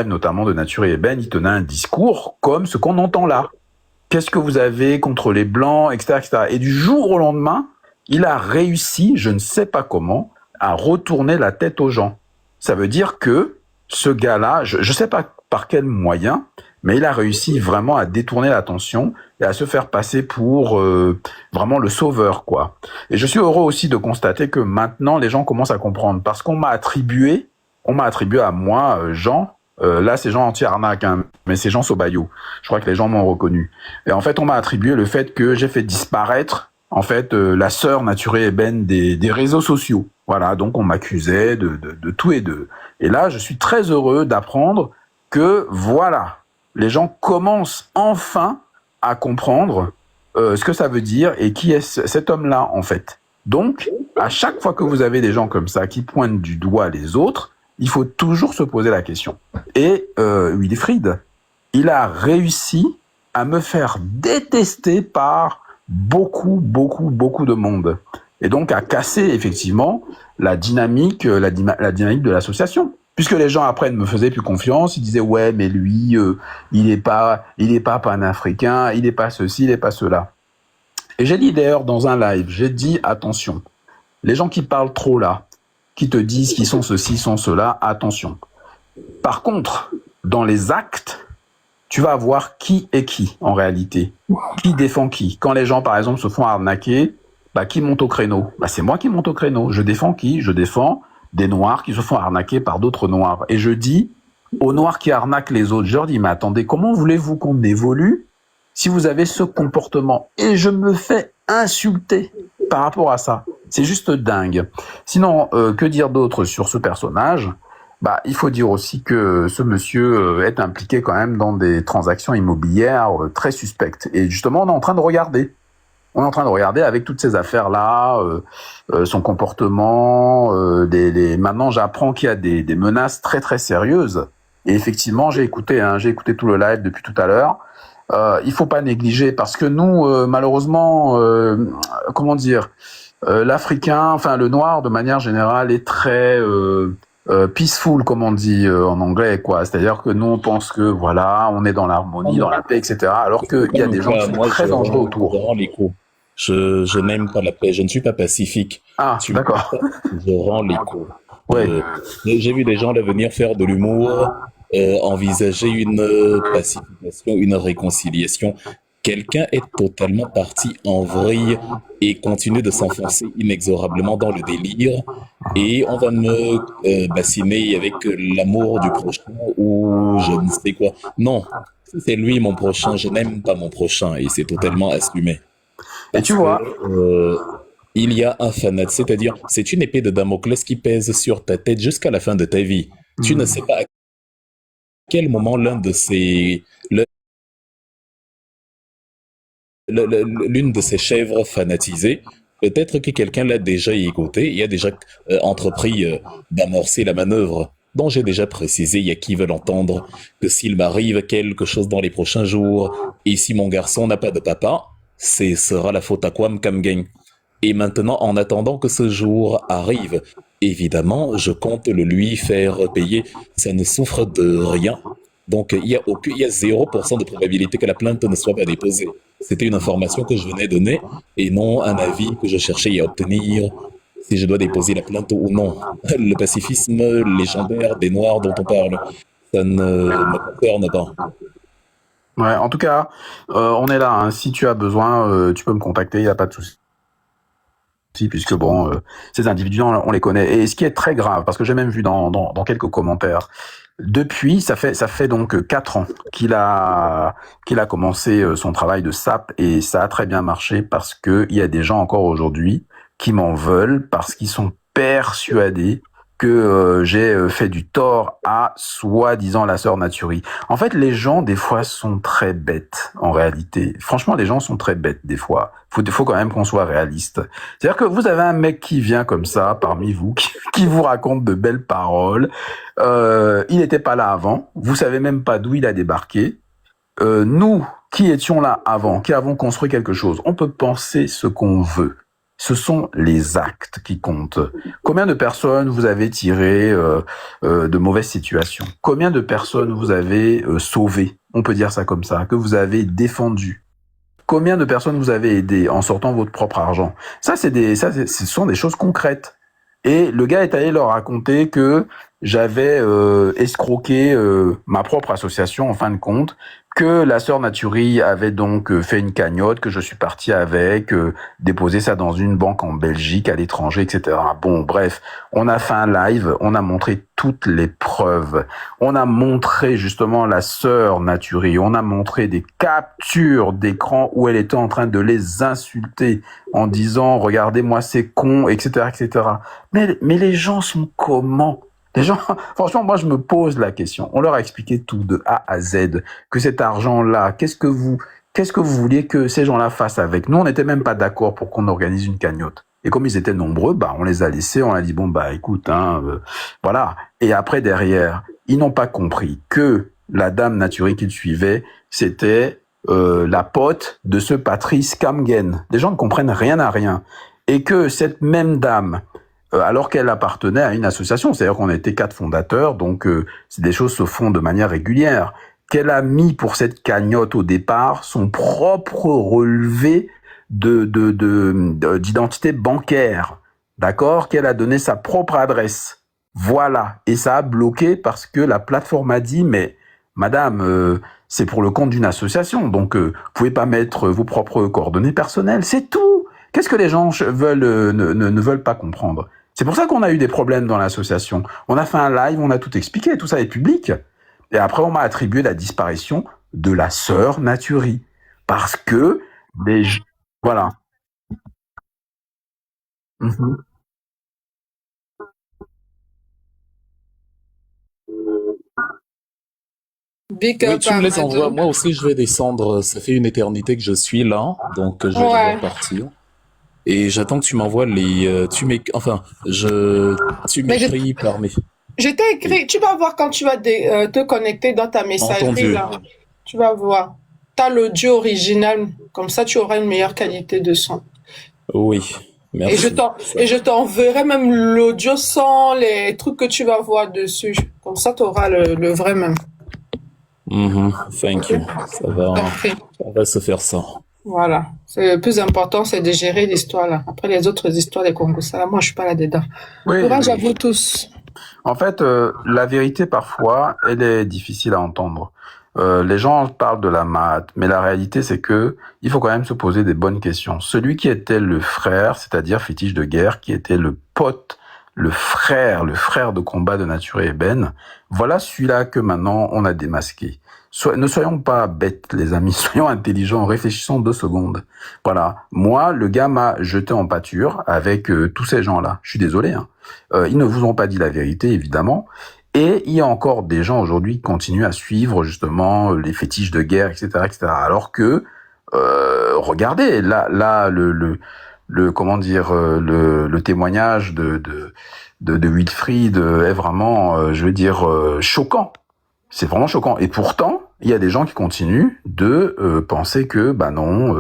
notamment de Nature et Eben, il tenait un discours comme ce qu'on entend là. Qu'est-ce que vous avez contre les Blancs, etc., etc. Et du jour au lendemain, il a réussi, je ne sais pas comment, à retourner la tête aux gens. Ça veut dire que ce gars-là, je sais pas par quel moyen, mais il a réussi vraiment à détourner l'attention et à se faire passer pour vraiment le sauveur, quoi. Et je suis heureux aussi de constater que maintenant les gens commencent à comprendre, parce qu'on m'a attribué à moi, Jean. Là, c'est Jean anti-arnaque, hein, mais c'est Jean Sobayo. Je crois que les gens m'ont reconnu. Et en fait, on m'a attribué le fait que j'ai fait disparaître, en fait, la sœur naturelle ébène des réseaux sociaux. Voilà, donc on m'accusait de tout et de. Et là, je suis très heureux d'apprendre que, voilà, les gens commencent enfin à comprendre ce que ça veut dire et qui est cet homme-là, en fait. Donc, à chaque fois que vous avez des gens comme ça qui pointent du doigt les autres, il faut toujours se poser la question. Et Wilfried, il a réussi à me faire détester par beaucoup de monde. Et donc à casser effectivement la dynamique de l'association. Puisque les gens après ne me faisaient plus confiance, ils disaient ouais mais lui il est pas panafricain, il est pas ceci, il est pas cela. Et j'ai dit d'ailleurs dans un live, j'ai dit attention, les gens qui parlent trop là, qui te disent qu'ils sont ceci, sont cela, attention. Par contre, dans les actes, tu vas voir qui est qui, en réalité. Qui défend qui. Quand les gens, par exemple, se font arnaquer, qui monte au créneau? C'est moi qui monte au créneau. Je défends qui? Je défends des Noirs qui se font arnaquer par d'autres Noirs. Et je dis aux Noirs qui arnaquent les autres, je leur dis, mais attendez, comment voulez-vous qu'on évolue si vous avez ce comportement? Et je me fais insulter par rapport à ça. C'est juste dingue. Sinon, que dire d'autre sur ce personnage? Il faut dire aussi que ce monsieur est impliqué quand même dans des transactions immobilières très suspectes. Et justement, on est en train de regarder. On est en train de regarder avec toutes ces affaires-là, son comportement. Maintenant, j'apprends qu'il y a des menaces très très sérieuses. Et effectivement, j'ai écouté tout le live depuis tout à l'heure. Il faut pas négliger parce que nous, malheureusement, comment dire, l'Africain, enfin le Noir de manière générale est très peaceful, comme on dit en anglais, quoi. C'est-à-dire que nous, on pense que voilà, on est dans l'harmonie, dans la paix, etc. Alors qu'il y a des gens qui sont très dangereux autour. Je rends les coups. Je n'aime pas la paix. Je ne suis pas pacifique. Ah, d'accord. Je rends les coups. Ouais. J'ai vu des gens là venir faire de l'humour, envisager une pacification, une réconciliation. Quelqu'un est totalement parti en vrille et continue de s'enfoncer inexorablement dans le délire. Et on va me bassiner avec l'amour du prochain ou je ne sais quoi. Non, c'est lui mon prochain, je n'aime pas mon prochain et c'est totalement assumé. Et tu vois, il y a un fanat, c'est-à-dire c'est une épée de Damoclès qui pèse sur ta tête jusqu'à la fin de ta vie. Tu ne sais pas à quel moment l'une de ces chèvres fanatisées, peut-être que quelqu'un l'a déjà écouté et a déjà entrepris d'amorcer la manœuvre dont j'ai déjà précisé, il y a qui veulent entendre que s'il m'arrive quelque chose dans les prochains jours et si mon garçon n'a pas de papa, ce sera la faute à Kwame Kamgang. Et maintenant, en attendant que ce jour arrive, évidemment, je compte le lui faire payer. Ça ne souffre de rien. Donc, il y a 0% de probabilité que la plainte ne soit pas déposée. C'était une information que je venais donner et non un avis que je cherchais à obtenir si je dois déposer la plainte ou non. Le pacifisme légendaire des Noirs dont on parle, ça ne me concerne pas. Ouais, en tout cas, on est là. Hein. Si tu as besoin, tu peux me contacter, il n'y a pas de souci. Puisque bon, ces individus, on les connaît. Et ce qui est très grave, parce que j'ai même vu dans quelques commentaires, depuis, ça fait donc 4 ans qu'il a commencé son travail de sape et ça a très bien marché parce que il y a des gens encore aujourd'hui qui m'en veulent parce qu'ils sont persuadés que j'ai fait du tort à soi-disant la sœur Naturi. En fait, les gens des fois sont très bêtes en réalité. Franchement, les gens sont très bêtes des fois. Faut quand même qu'on soit réaliste. C'est-à-dire que vous avez un mec qui vient comme ça parmi vous, qui vous raconte de belles paroles. Il n'était pas là avant. Vous savez même pas d'où il a débarqué. Nous, qui étions là avant, qui avons construit quelque chose, on peut penser ce qu'on veut. Ce sont les actes qui comptent. Combien de personnes vous avez tiré de mauvaises situations? Combien de personnes vous avez sauvées? On peut dire ça comme ça, que vous avez défendues. Combien de personnes vous avez aidées en sortant votre propre argent? Ce sont des choses concrètes. Et le gars est allé leur raconter que j'avais escroqué ma propre association en fin de compte, que la sœur Naturie avait donc fait une cagnotte, que je suis parti avec, déposer ça dans une banque en Belgique, à l'étranger, etc. Bon, bref, on a fait un live, on a montré toutes les preuves. On a montré justement la sœur Naturie, on a montré des captures d'écran où elle était en train de les insulter en disant « Regardez-moi, c'est con », etc., etc. Mais les gens sont comment ? Les gens, franchement, moi, je me pose la question. On leur a expliqué tout de A à Z, que cet argent-là, qu'est-ce que vous vouliez que ces gens-là fassent avec? Nous, on n'était même pas d'accord pour qu'on organise une cagnotte. Et comme ils étaient nombreux, bah, on les a laissés, on a dit, bon, bah, écoute, voilà. Et après, derrière, ils n'ont pas compris que la dame Naturie qu'ils suivaient, c'était la pote de ce Patrice Kamgen. Les gens ne comprennent rien à rien. Et que cette même dame, alors qu'elle appartenait à une association, c'est-à-dire qu'on était 4 fondateurs, donc des choses se font de manière régulière, qu'elle a mis pour cette cagnotte au départ son propre relevé d'identité bancaire, d'accord, qu'elle a donné sa propre adresse, voilà, et ça a bloqué parce que la plateforme a dit, mais madame, c'est pour le compte d'une association, donc vous pouvez pas mettre vos propres coordonnées personnelles, c'est tout. Qu'est-ce que les gens veulent ne veulent pas comprendre? C'est pour ça qu'on a eu des problèmes dans l'association. On a fait un live, on a tout expliqué, tout ça est public. Et après, on m'a attribué la disparition de la sœur Naturie. Parce que voilà. Mm-hmm. Big Oui, up tu à me les envoies. Mado. Moi aussi, je vais descendre. Ça fait une éternité que je suis là, donc je vais Ouais. devoir partir. Et j'attends que tu m'envoies les. Tu m'écris par mes. Je t'ai écrit, tu vas voir quand tu vas te connecter dans ta messagerie Entendu. là. Tu vas voir. Tu as l'audio original, comme ça tu auras une meilleure qualité de son. Oui, merci. Et je t'enverrai même l'audio sans les trucs que tu vas voir dessus. Comme ça tu auras le vrai même. Thank you. On va se faire ça. Voilà. Le plus important, c'est de gérer l'histoire là. Après les autres histoires des Congo, ça, moi je suis pas là-dedans. Oui, Courage à vous tous. En fait, la vérité, parfois, elle est difficile à entendre. Les gens parlent de la maths, mais la réalité, c'est que il faut quand même se poser des bonnes questions. Celui qui était le frère, c'est-à-dire Fétiche de Guerre, qui était le pote, le frère de combat de Naturie et Ben, voilà celui-là que maintenant on a démasqué. Ne soyons pas bêtes, les amis, soyons intelligents, réfléchissons 2 secondes. Voilà, moi, le gars m'a jeté en pâture avec tous ces gens-là. Je suis désolé, hein. Ils ne vous ont pas dit la vérité, évidemment. Et il y a encore des gens aujourd'hui qui continuent à suivre justement les fétiches de guerre, etc., etc. Alors que, regardez, là, comment dire, le témoignage de Wilfried est vraiment, je veux dire, choquant. C'est vraiment choquant. Et pourtant, il y a des gens qui continuent de penser que, bah non,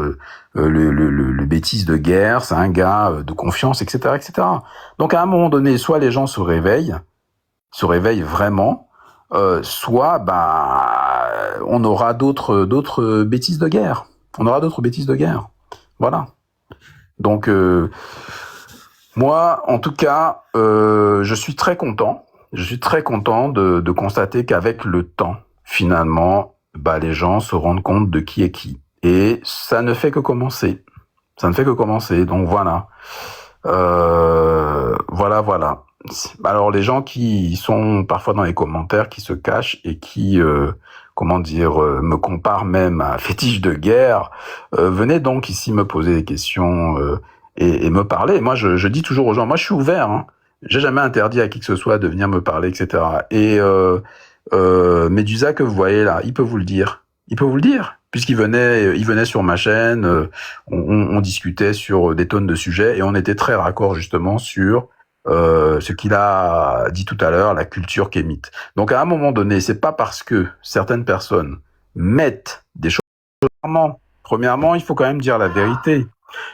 le bêtise de guerre, c'est un gars de confiance, etc., etc. Donc à un moment donné, soit les gens se réveillent vraiment, soit bah on aura d'autres bêtises de guerre. On aura d'autres bêtises de guerre. Voilà. Donc moi, en tout cas, je suis très content. Je suis très content de constater qu'avec le temps, finalement, bah les gens se rendent compte de qui est qui. Et ça ne fait que commencer. Ça ne fait que commencer. Donc voilà. Voilà. Alors les gens qui sont parfois dans les commentaires, qui se cachent et qui, me comparent même à Fétiche de Guerre, venez donc ici me poser des questions et me parler. Moi, je dis toujours aux gens, moi je suis ouvert, hein. J'ai jamais interdit à qui que ce soit de venir me parler, etc. Et Medusa que vous voyez là, il peut vous le dire. Il peut vous le dire, puisqu'il venait sur ma chaîne, on discutait sur des tonnes de sujets et on était très raccord justement sur ce qu'il a dit tout à l'heure, la culture kémite. Donc à un moment donné, c'est pas parce que certaines personnes mettent des choses. Premièrement, il faut quand même dire la vérité.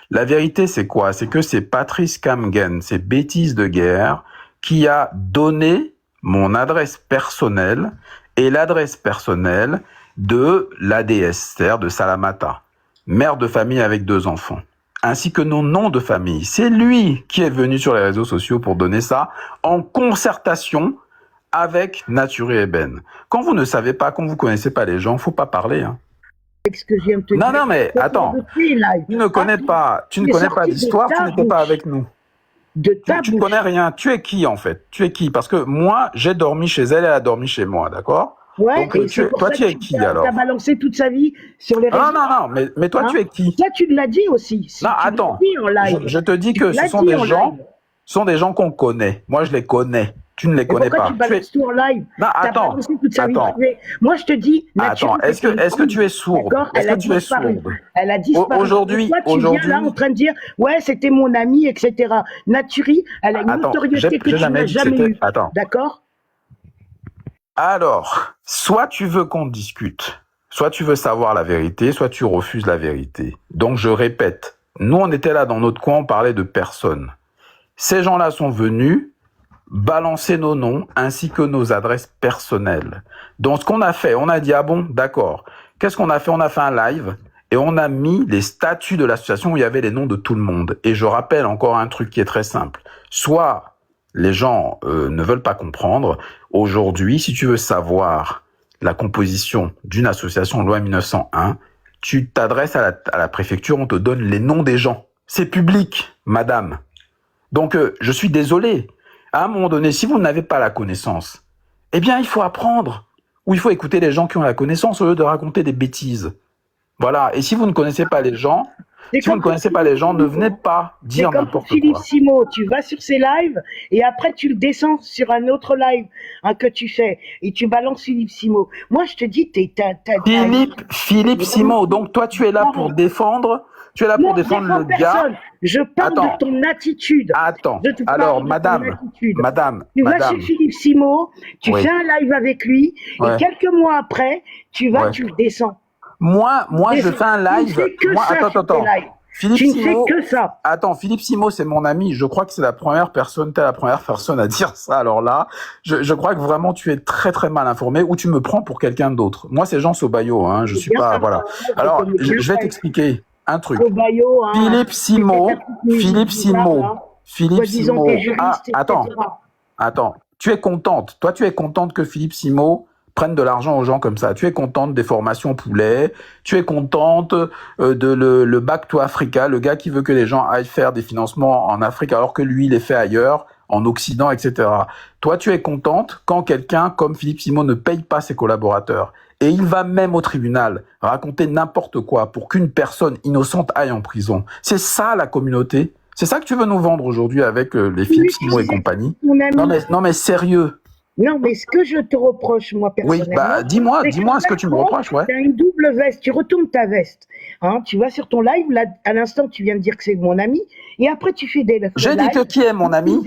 La vérité, c'est quoi? C'est que c'est Patrice Kamgen, c'est Bêtise de Guerre, qui a donné mon adresse personnelle et l'adresse personnelle de l'ADS, c'est-à-dire de Salamata, mère de famille avec 2 enfants. ainsi que nos noms de famille. C'est lui qui est venu sur les réseaux sociaux pour donner ça en concertation avec Nature et Eben. Quand vous ne savez pas, quand vous connaissez pas les gens, faut pas parler. Hein. Ce que je viens de te non, dire, non, mais attends. Tu ne connais pas l'histoire, tu n'étais pas avec nous. Tu ne connais rien. Tu es qui, en fait? Tu es qui? Parce que moi, j'ai dormi chez elle, elle a dormi chez moi, d'accord? Ouais, donc, toi, tu es qui, alors? Tu as balancé toute sa vie sur les réseaux. Non, mais toi, tu es qui? Ça, tu l'as dit aussi. Non, attends. Je te dis que ce sont des gens qu'on connaît. Moi, je les connais. Tu ne les connais pas. Tu balances tout en live. Non, attends. Moi, je te dis. Attends, est-ce que tu es sourde? Est-ce que tu es sourde? Elle a disparu. Aujourd'hui, tu viens là en train de dire, ouais, c'était mon ami, etc. Naturi, elle a une notoriété que tu n'as jamais eue. D'accord? Alors, soit tu veux qu'on discute, soit tu veux savoir la vérité, soit tu refuses la vérité. Donc, je répète, nous, on était là dans notre coin, on parlait de personne. Ces gens-là sont venus balancer nos noms ainsi que nos adresses personnelles. Donc, ce qu'on a fait, on a dit, ah bon, d'accord. Qu'est-ce qu'on a fait? On a fait un live et on a mis les statuts de l'association où il y avait les noms de tout le monde. Et je rappelle encore un truc qui est très simple. Soit les gens ne veulent pas comprendre. Aujourd'hui, si tu veux savoir la composition d'une association loi 1901, tu t'adresses à la préfecture, on te donne les noms des gens. C'est public, madame. Donc, je suis désolé. À un moment donné, si vous n'avez pas la connaissance, eh bien, il faut apprendre. Ou il faut écouter les gens qui ont la connaissance au lieu de raconter des bêtises. Voilà. Et si vous ne connaissez pas les gens, ne venez pas dire n'importe quoi. Philippe Simo, tu vas sur ses lives et après tu le descends sur un autre live que tu fais et tu balances Philippe Simo. Moi, je te dis, Philippe Simo. Donc toi, tu es là pour défendre. Tu es là pour défendre le gars. Je parle de ton attitude. Attends. Alors, madame. Tu vas chez Philippe Simo, tu fais un live avec lui et quelques mois après, tu vas, tu le descends. Moi, je fais un live. Attends. Philippe Simo, que ça. Attends, Philippe Simo, c'est mon ami. Je crois que c'est la première personne à dire ça. Alors là, je crois que vraiment tu es très très mal informé ou tu me prends pour quelqu'un d'autre. Moi, c'est Jean Sobayo, hein. Je suis pas, voilà. Alors, je vais t'expliquer un truc. Sobayo, Philippe Simo. Attends. Tu es contente. Toi, tu es contente que Philippe Simo prennent de l'argent aux gens comme ça. Tu es contente des formations poulet, tu es contente de le Back to Africa, le gars qui veut que les gens aillent faire des financements en Afrique alors que lui, il les fait ailleurs, en Occident, etc. Toi, tu es contente quand quelqu'un comme Philippe Simo ne paye pas ses collaborateurs. Et il va même au tribunal raconter n'importe quoi pour qu'une personne innocente aille en prison. C'est ça la communauté. C'est ça que tu veux nous vendre aujourd'hui avec les Philippe Simo et compagnie. Non mais sérieux. Non, mais ce que je te reproche, moi, personnellement... Oui, bah, dis-moi ce que tu me reproches, ouais. Tu as une double veste, tu retournes ta veste. Hein, tu vas sur ton live, là, à l'instant, tu viens de dire que c'est mon ami, et après, tu fais des lives. J'ai dit que qui est mon ami?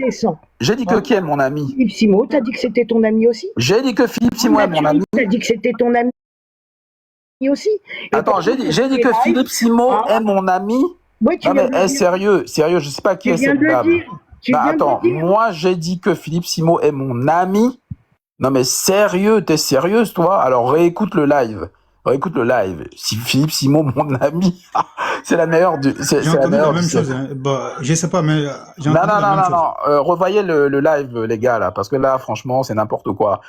J'ai dit que qui est mon ami? Philippe Simo, t'as dit que c'était ton ami aussi? J'ai dit que Philippe Simo est mon ami. T'as dit que c'était ton ami aussi? Attends, j'ai dit que Philippe Simo est mon ami? Oui, tu non, mais sérieux, je sais pas qui est cette dame. Attends, moi j'ai dit que Philippe Simo est mon ami. Non mais sérieux, t'es sérieuse toi? Alors réécoute le live. Si Philippe Simo, mon ami, c'est la meilleure du... J'ai entendu la même chose. Hein. Bah, je sais pas, mais j'ai entendu la même chose. Non. Revoyez le live, les gars, là, parce que là, franchement, c'est n'importe quoi.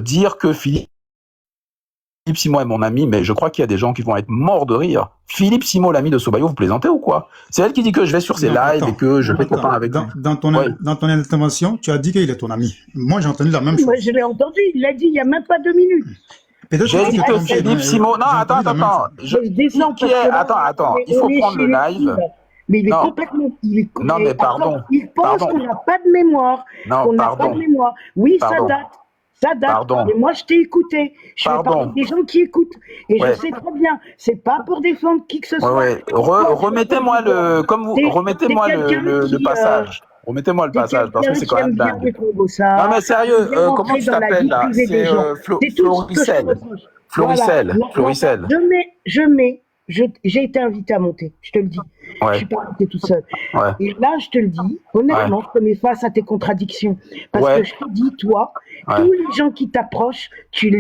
Dire que Philippe Simo est mon ami, mais je crois qu'il y a des gens qui vont être morts de rire. Philippe Simo, l'ami de Sobayo, vous plaisantez ou quoi? C'est elle qui dit que je vais sur ses lives et que je fais copain avec lui. Dans ton intervention, tu as dit qu'il est ton ami. Moi, j'ai entendu la même chose. Moi, je l'ai entendu, il l'a dit il n'y a même pas 2 minutes. J'ai dit que Philippe Simo... Non, attends. Attends, il faut prendre le live. Mais il est complètement... Non, mais pardon. Il pense qu'on n'a pas de mémoire. Oui, ça date. Pardon. Et moi, je t'ai écouté. Je fais partie des gens qui écoutent. Et je sais très bien, c'est pas pour défendre qui que ce soit. Remettez-moi le passage. Remettez-moi le passage, parce que c'est quand même dingue. Non, mais sérieux, comment tu t'appelles là? C'est Floricel. J'ai été invité à monter, je te le dis. Je ne suis pas montée toute seule. Et là, je te le dis, honnêtement, je te mets face à tes contradictions. Parce que je te dis, toi, tous les gens qui t'approchent, tu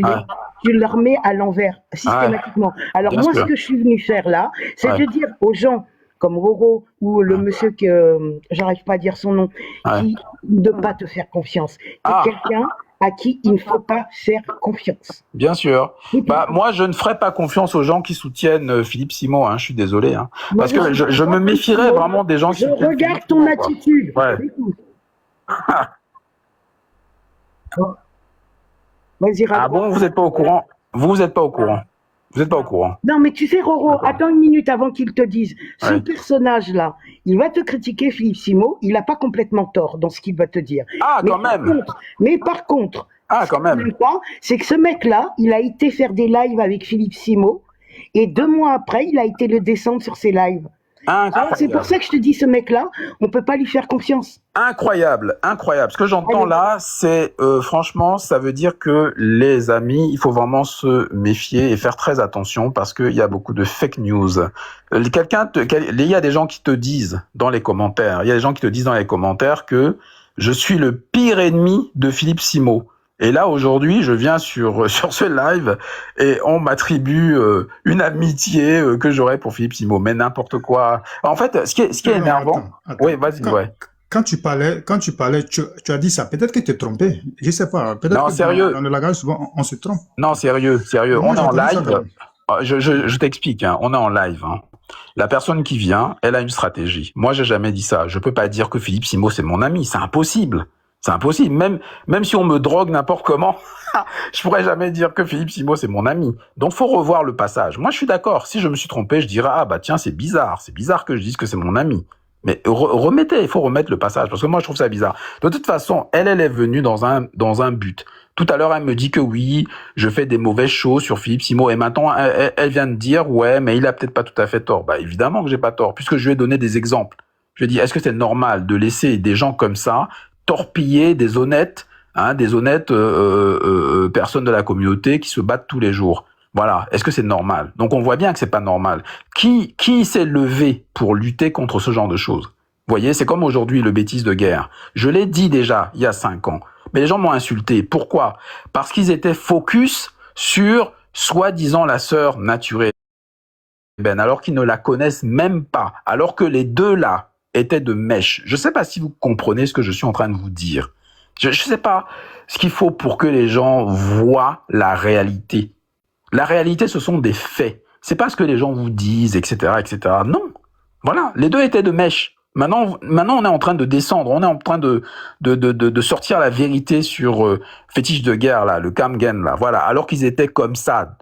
leur mets à l'envers, systématiquement. Alors moi, ce que je suis venue faire là, c'est de dire aux gens, comme Roro ou le monsieur que j'arrive pas à dire son nom, qui ne pas te faire confiance. Quelqu'un à qui il ne faut pas faire confiance. Bien sûr. Bah, moi, je ne ferai pas confiance aux gens qui soutiennent Philippe Simon, hein, je suis désolé. Hein, parce que je me méfierais vraiment des gens qui soutiennent regarde ton attitude. Ouais. Vas-y, ah bon, vous n'êtes pas au courant? Vous n'êtes pas au courant? Vous n'êtes pas au courant? Non, mais tu sais, Roro, attends une minute avant qu'il te dise. Ce personnage-là, il va te critiquer, Philippe Simon, il n'a pas complètement tort dans ce qu'il va te dire. Ah, quand même. Mais par contre, quand même. C'est que ce mec-là, il a été faire des lives avec Philippe Simon, et 2 mois après, il a été le descendre sur ses lives. C'est pour ça que je te dis, ce mec-là, on peut pas lui faire confiance. Incroyable, incroyable. Ce que j'entends là, c'est franchement, ça veut dire que les amis, il faut vraiment se méfier et faire très attention parce qu'il y a beaucoup de fake news. Il y a des gens qui te disent dans les commentaires, que je suis le pire ennemi de Philippe Simon. Et là, aujourd'hui, je viens sur ce live et on m'attribue une amitié que j'aurais pour Philippe Simon. Mais n'importe quoi. En fait, ce qui est énervant... Attends. Oui, vas-y, Quand tu parlais, tu as dit ça. Peut-être que tu t'es trompé. Je sais pas. Peut-être non, que sérieux. dans le langage, souvent, on se trompe. Non, sérieux. On est en live. Je t'explique, hein. On est en live, hein. La personne qui vient, elle a une stratégie. Moi, j'ai jamais dit ça. Je peux pas dire que Philippe Simon, c'est mon ami. C'est impossible. C'est impossible. Même si on me drogue n'importe comment, je pourrais jamais dire que Philippe Simon, c'est mon ami. Donc, faut revoir le passage. Moi, je suis d'accord. Si je me suis trompé, je dirais, ah, bah, tiens, c'est bizarre. C'est bizarre que je dise que c'est mon ami. Mais il faut remettre le passage. Parce que moi, je trouve ça bizarre. De toute façon, elle est venue dans un but. Tout à l'heure, elle me dit que oui, je fais des mauvaises choses sur Philippe Simon. Et maintenant, elle vient de dire, ouais, mais il a peut-être pas tout à fait tort. Bah, évidemment que j'ai pas tort, puisque je lui ai donné des exemples. Je lui ai dit, est-ce que c'est normal de laisser des gens comme ça torpiller des honnêtes personnes de la communauté qui se battent tous les jours? Voilà. Est-ce que c'est normal? Donc, on voit bien que c'est pas normal. Qui s'est levé pour lutter contre ce genre de choses? Vous voyez, c'est comme aujourd'hui le bêtise de guerre. Je l'ai dit déjà il y a 5 ans. Mais les gens m'ont insulté. Pourquoi? Parce qu'ils étaient focus sur soi-disant la sœur naturelle, alors qu'ils ne la connaissent même pas. Alors que les deux là étaient de mèche. Je ne sais pas si vous comprenez ce que je suis en train de vous dire. Je ne sais pas ce qu'il faut pour que les gens voient la réalité. La réalité, ce sont des faits. C'est pas ce que les gens vous disent, etc., etc. Non. Voilà. Les deux étaient de mèche. Maintenant, on est en train de descendre. On est en train de sortir la vérité sur fétiche de guerre, là, le Kamgen, là. Voilà. Alors qu'ils étaient comme ça.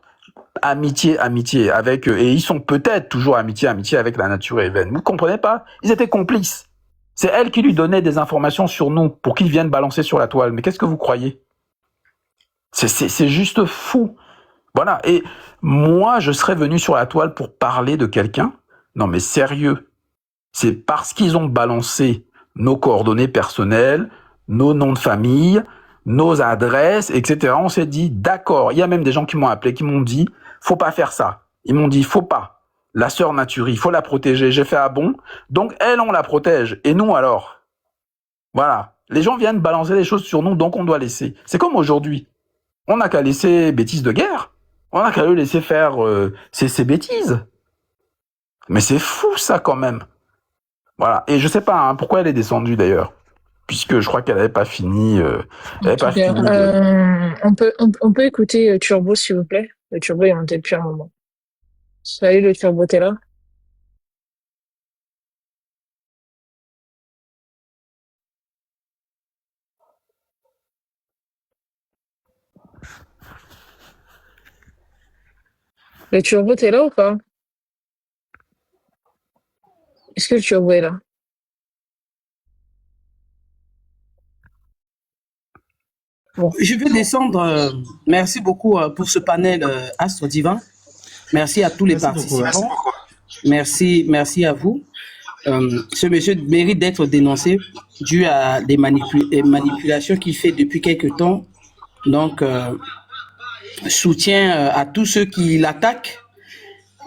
Amitié avec eux. Et ils sont peut-être toujours amitié avec la nature Even. Vous ne comprenez pas? Ils étaient complices. C'est elle qui lui donnait des informations sur nous pour qu'ils viennent balancer sur la toile. Mais qu'est-ce que vous croyez? C'est juste fou. Voilà. Et moi, je serais venu sur la toile pour parler de quelqu'un? Non, mais sérieux. C'est parce qu'ils ont balancé nos coordonnées personnelles, nos noms de famille, nos adresses, etc. On s'est dit, d'accord. Il y a même des gens qui m'ont appelé, qui m'ont dit, faut pas faire ça. Ils m'ont dit, faut pas. La sœur Naturi, il faut la protéger. J'ai fait, ah bon? Donc, elle, on la protège. Et nous, alors? Voilà. Les gens viennent balancer des choses sur nous, donc on doit laisser. C'est comme aujourd'hui. On n'a qu'à laisser bêtises de guerre. On n'a qu'à le laisser faire ces bêtises. Mais c'est fou, ça, quand même. Voilà. Et je sais pas pourquoi elle est descendue, d'ailleurs. Puisque je crois qu'elle n'avait pas fini. On peut écouter Turbo, s'il vous plaît. Le Turbo est monté depuis un moment. Salut, le Turbo, t'es là? Le Turbo, t'es là ou pas? Est-ce que le Turbo est là? Bon. Je vais descendre. Merci beaucoup pour ce panel Astre Divin. Merci à tous les participants. Merci à vous. Ce monsieur mérite d'être dénoncé dû à des manipulations qu'il fait depuis quelques temps. Donc, soutien à tous ceux qui l'attaquent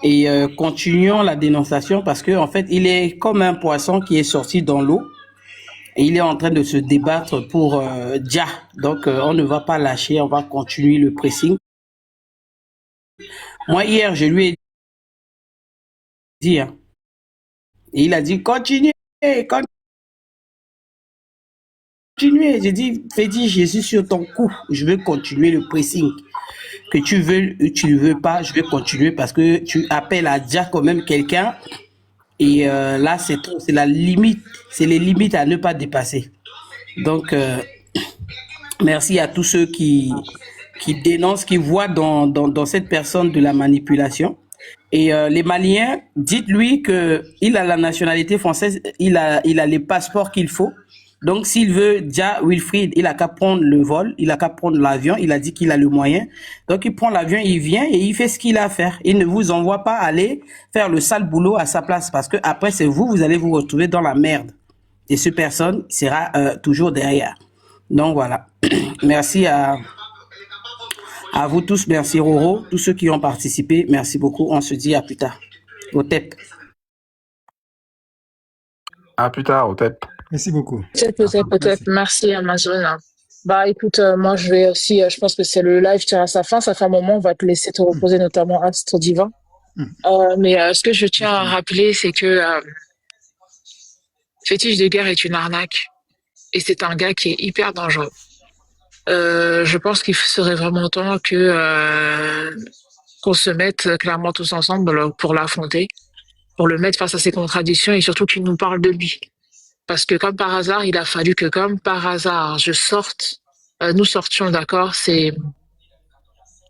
et continuons la dénonciation parce que en fait, il est comme un poisson qui est sorti dans l'eau. Et il est en train de se débattre pour Dia. Donc, on ne va pas lâcher, on va continuer le pressing. Moi, hier, je lui ai dit, Et il a dit, continuez. J'ai dit, Freddy, je suis sur ton coup. Je veux continuer le pressing. Que tu veux ou tu ne veux pas, je vais continuer parce que tu appelles à dire quand même quelqu'un. Et là, c'est la limite. C'est les limites à ne pas dépasser. Donc, merci à tous ceux qui dénoncent, qui voient dans cette personne de la manipulation. Et les Maliens, dites-lui qu'il a la nationalité française, il a les passeports qu'il faut. Donc, s'il veut, déjà, Wilfried, il a qu'à prendre le vol, il a qu'à prendre l'avion, il a dit qu'il a le moyen. Donc, il prend l'avion, il vient et il fait ce qu'il a à faire. Il ne vous envoie pas aller faire le sale boulot à sa place parce que après, c'est vous allez vous retrouver dans la merde. Et cette personne sera toujours derrière. Donc, voilà. Merci à vous tous. Merci, Roro. Tous ceux qui ont participé, merci beaucoup. On se dit à plus tard. Au TEP. À plus tard, au TEP. Merci beaucoup. Peut-être. Merci, Amazon. Bah, écoute, moi, je vais aussi, je pense que c'est le live tire à sa fin. Ça fait un moment, on va te laisser te reposer, notamment Astre Divin. Mais ce que je tiens à rappeler, c'est que Fétiche de guerre est une arnaque. Et c'est un gars qui est hyper dangereux. Je pense qu'il serait vraiment temps qu'on se mette clairement tous ensemble pour l'affronter, pour le mettre face à ses contradictions et surtout qu'il nous parle de lui. Parce que comme par hasard, il a fallu que comme par hasard, nous sortions, d'accord, ces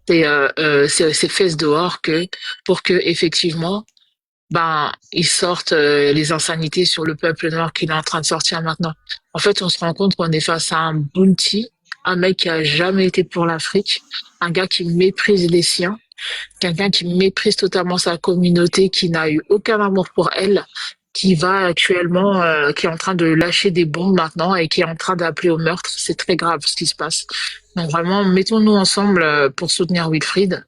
fesses dehors pour que effectivement, ils sortent les insanités sur le peuple noir qu'il est en train de sortir maintenant. En fait, on se rend compte qu'on est face à un bounty, un mec qui a jamais été pour l'Afrique, un gars qui méprise les siens, quelqu'un qui méprise totalement sa communauté, qui n'a eu aucun amour pour elle, qui est en train de lâcher des bombes maintenant et qui est en train d'appeler au meurtre. C'est très grave ce qui se passe. Donc vraiment, mettons-nous ensemble pour soutenir Wilfried.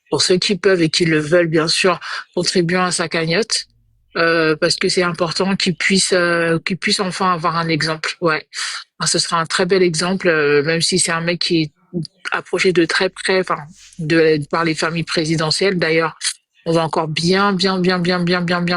Pour ceux qui peuvent et qui le veulent, bien sûr, contribuant à sa cagnotte, parce que c'est important qu'il puisse enfin avoir un exemple. Ouais, ce sera un très bel exemple, même si c'est un mec qui est approché de très près, par les familles présidentielles. D'ailleurs, on va encore bien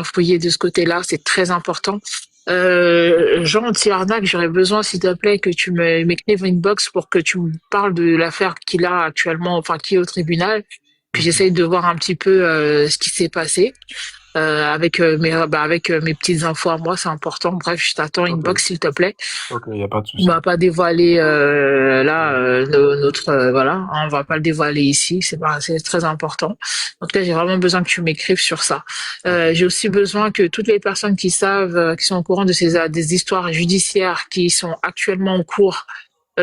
fouiller de ce côté-là. C'est très important. Jean anti-arnaque, j'aurais besoin, s'il te plaît, que tu m'écrives une box pour que tu me parles de l'affaire qu'il a actuellement, qui est au tribunal. Puis j'essaye de voir un petit peu ce qui s'est passé avec mes petites infos à moi, c'est important. Bref, je t'attends une box, s'il te plaît. Ok, y a pas de souci. On va pas dévoiler on va pas le dévoiler ici. C'est très important. En tout cas, j'ai vraiment besoin que tu m'écrives sur ça. J'ai aussi besoin que toutes les personnes qui savent, qui sont au courant de des histoires judiciaires qui sont actuellement en cours,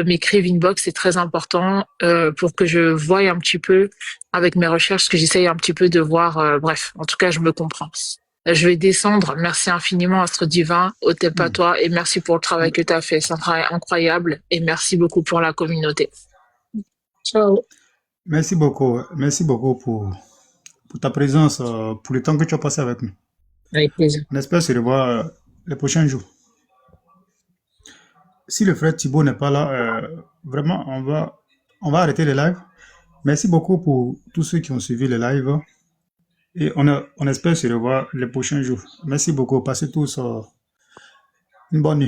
m'écrivent inbox, c'est très important pour que je voie un petit peu avec mes recherches, que j'essaye un petit peu de voir. Bref, en tout cas, je me comprends. Je vais descendre. Merci infiniment, Astre Divin, au TEP à toi, et merci pour le travail que tu as fait. C'est un travail incroyable, et merci beaucoup pour la communauté. Ciao. Merci beaucoup pour ta présence, pour le temps que tu as passé avec nous. Avec plaisir. On espère se revoir les prochains jours. Si le frère Thibaut n'est pas là, vraiment, on va arrêter les lives. Merci beaucoup pour tous ceux qui ont suivi les lives. Et on espère se revoir les prochains jours. Merci beaucoup. Passez tous une bonne nuit.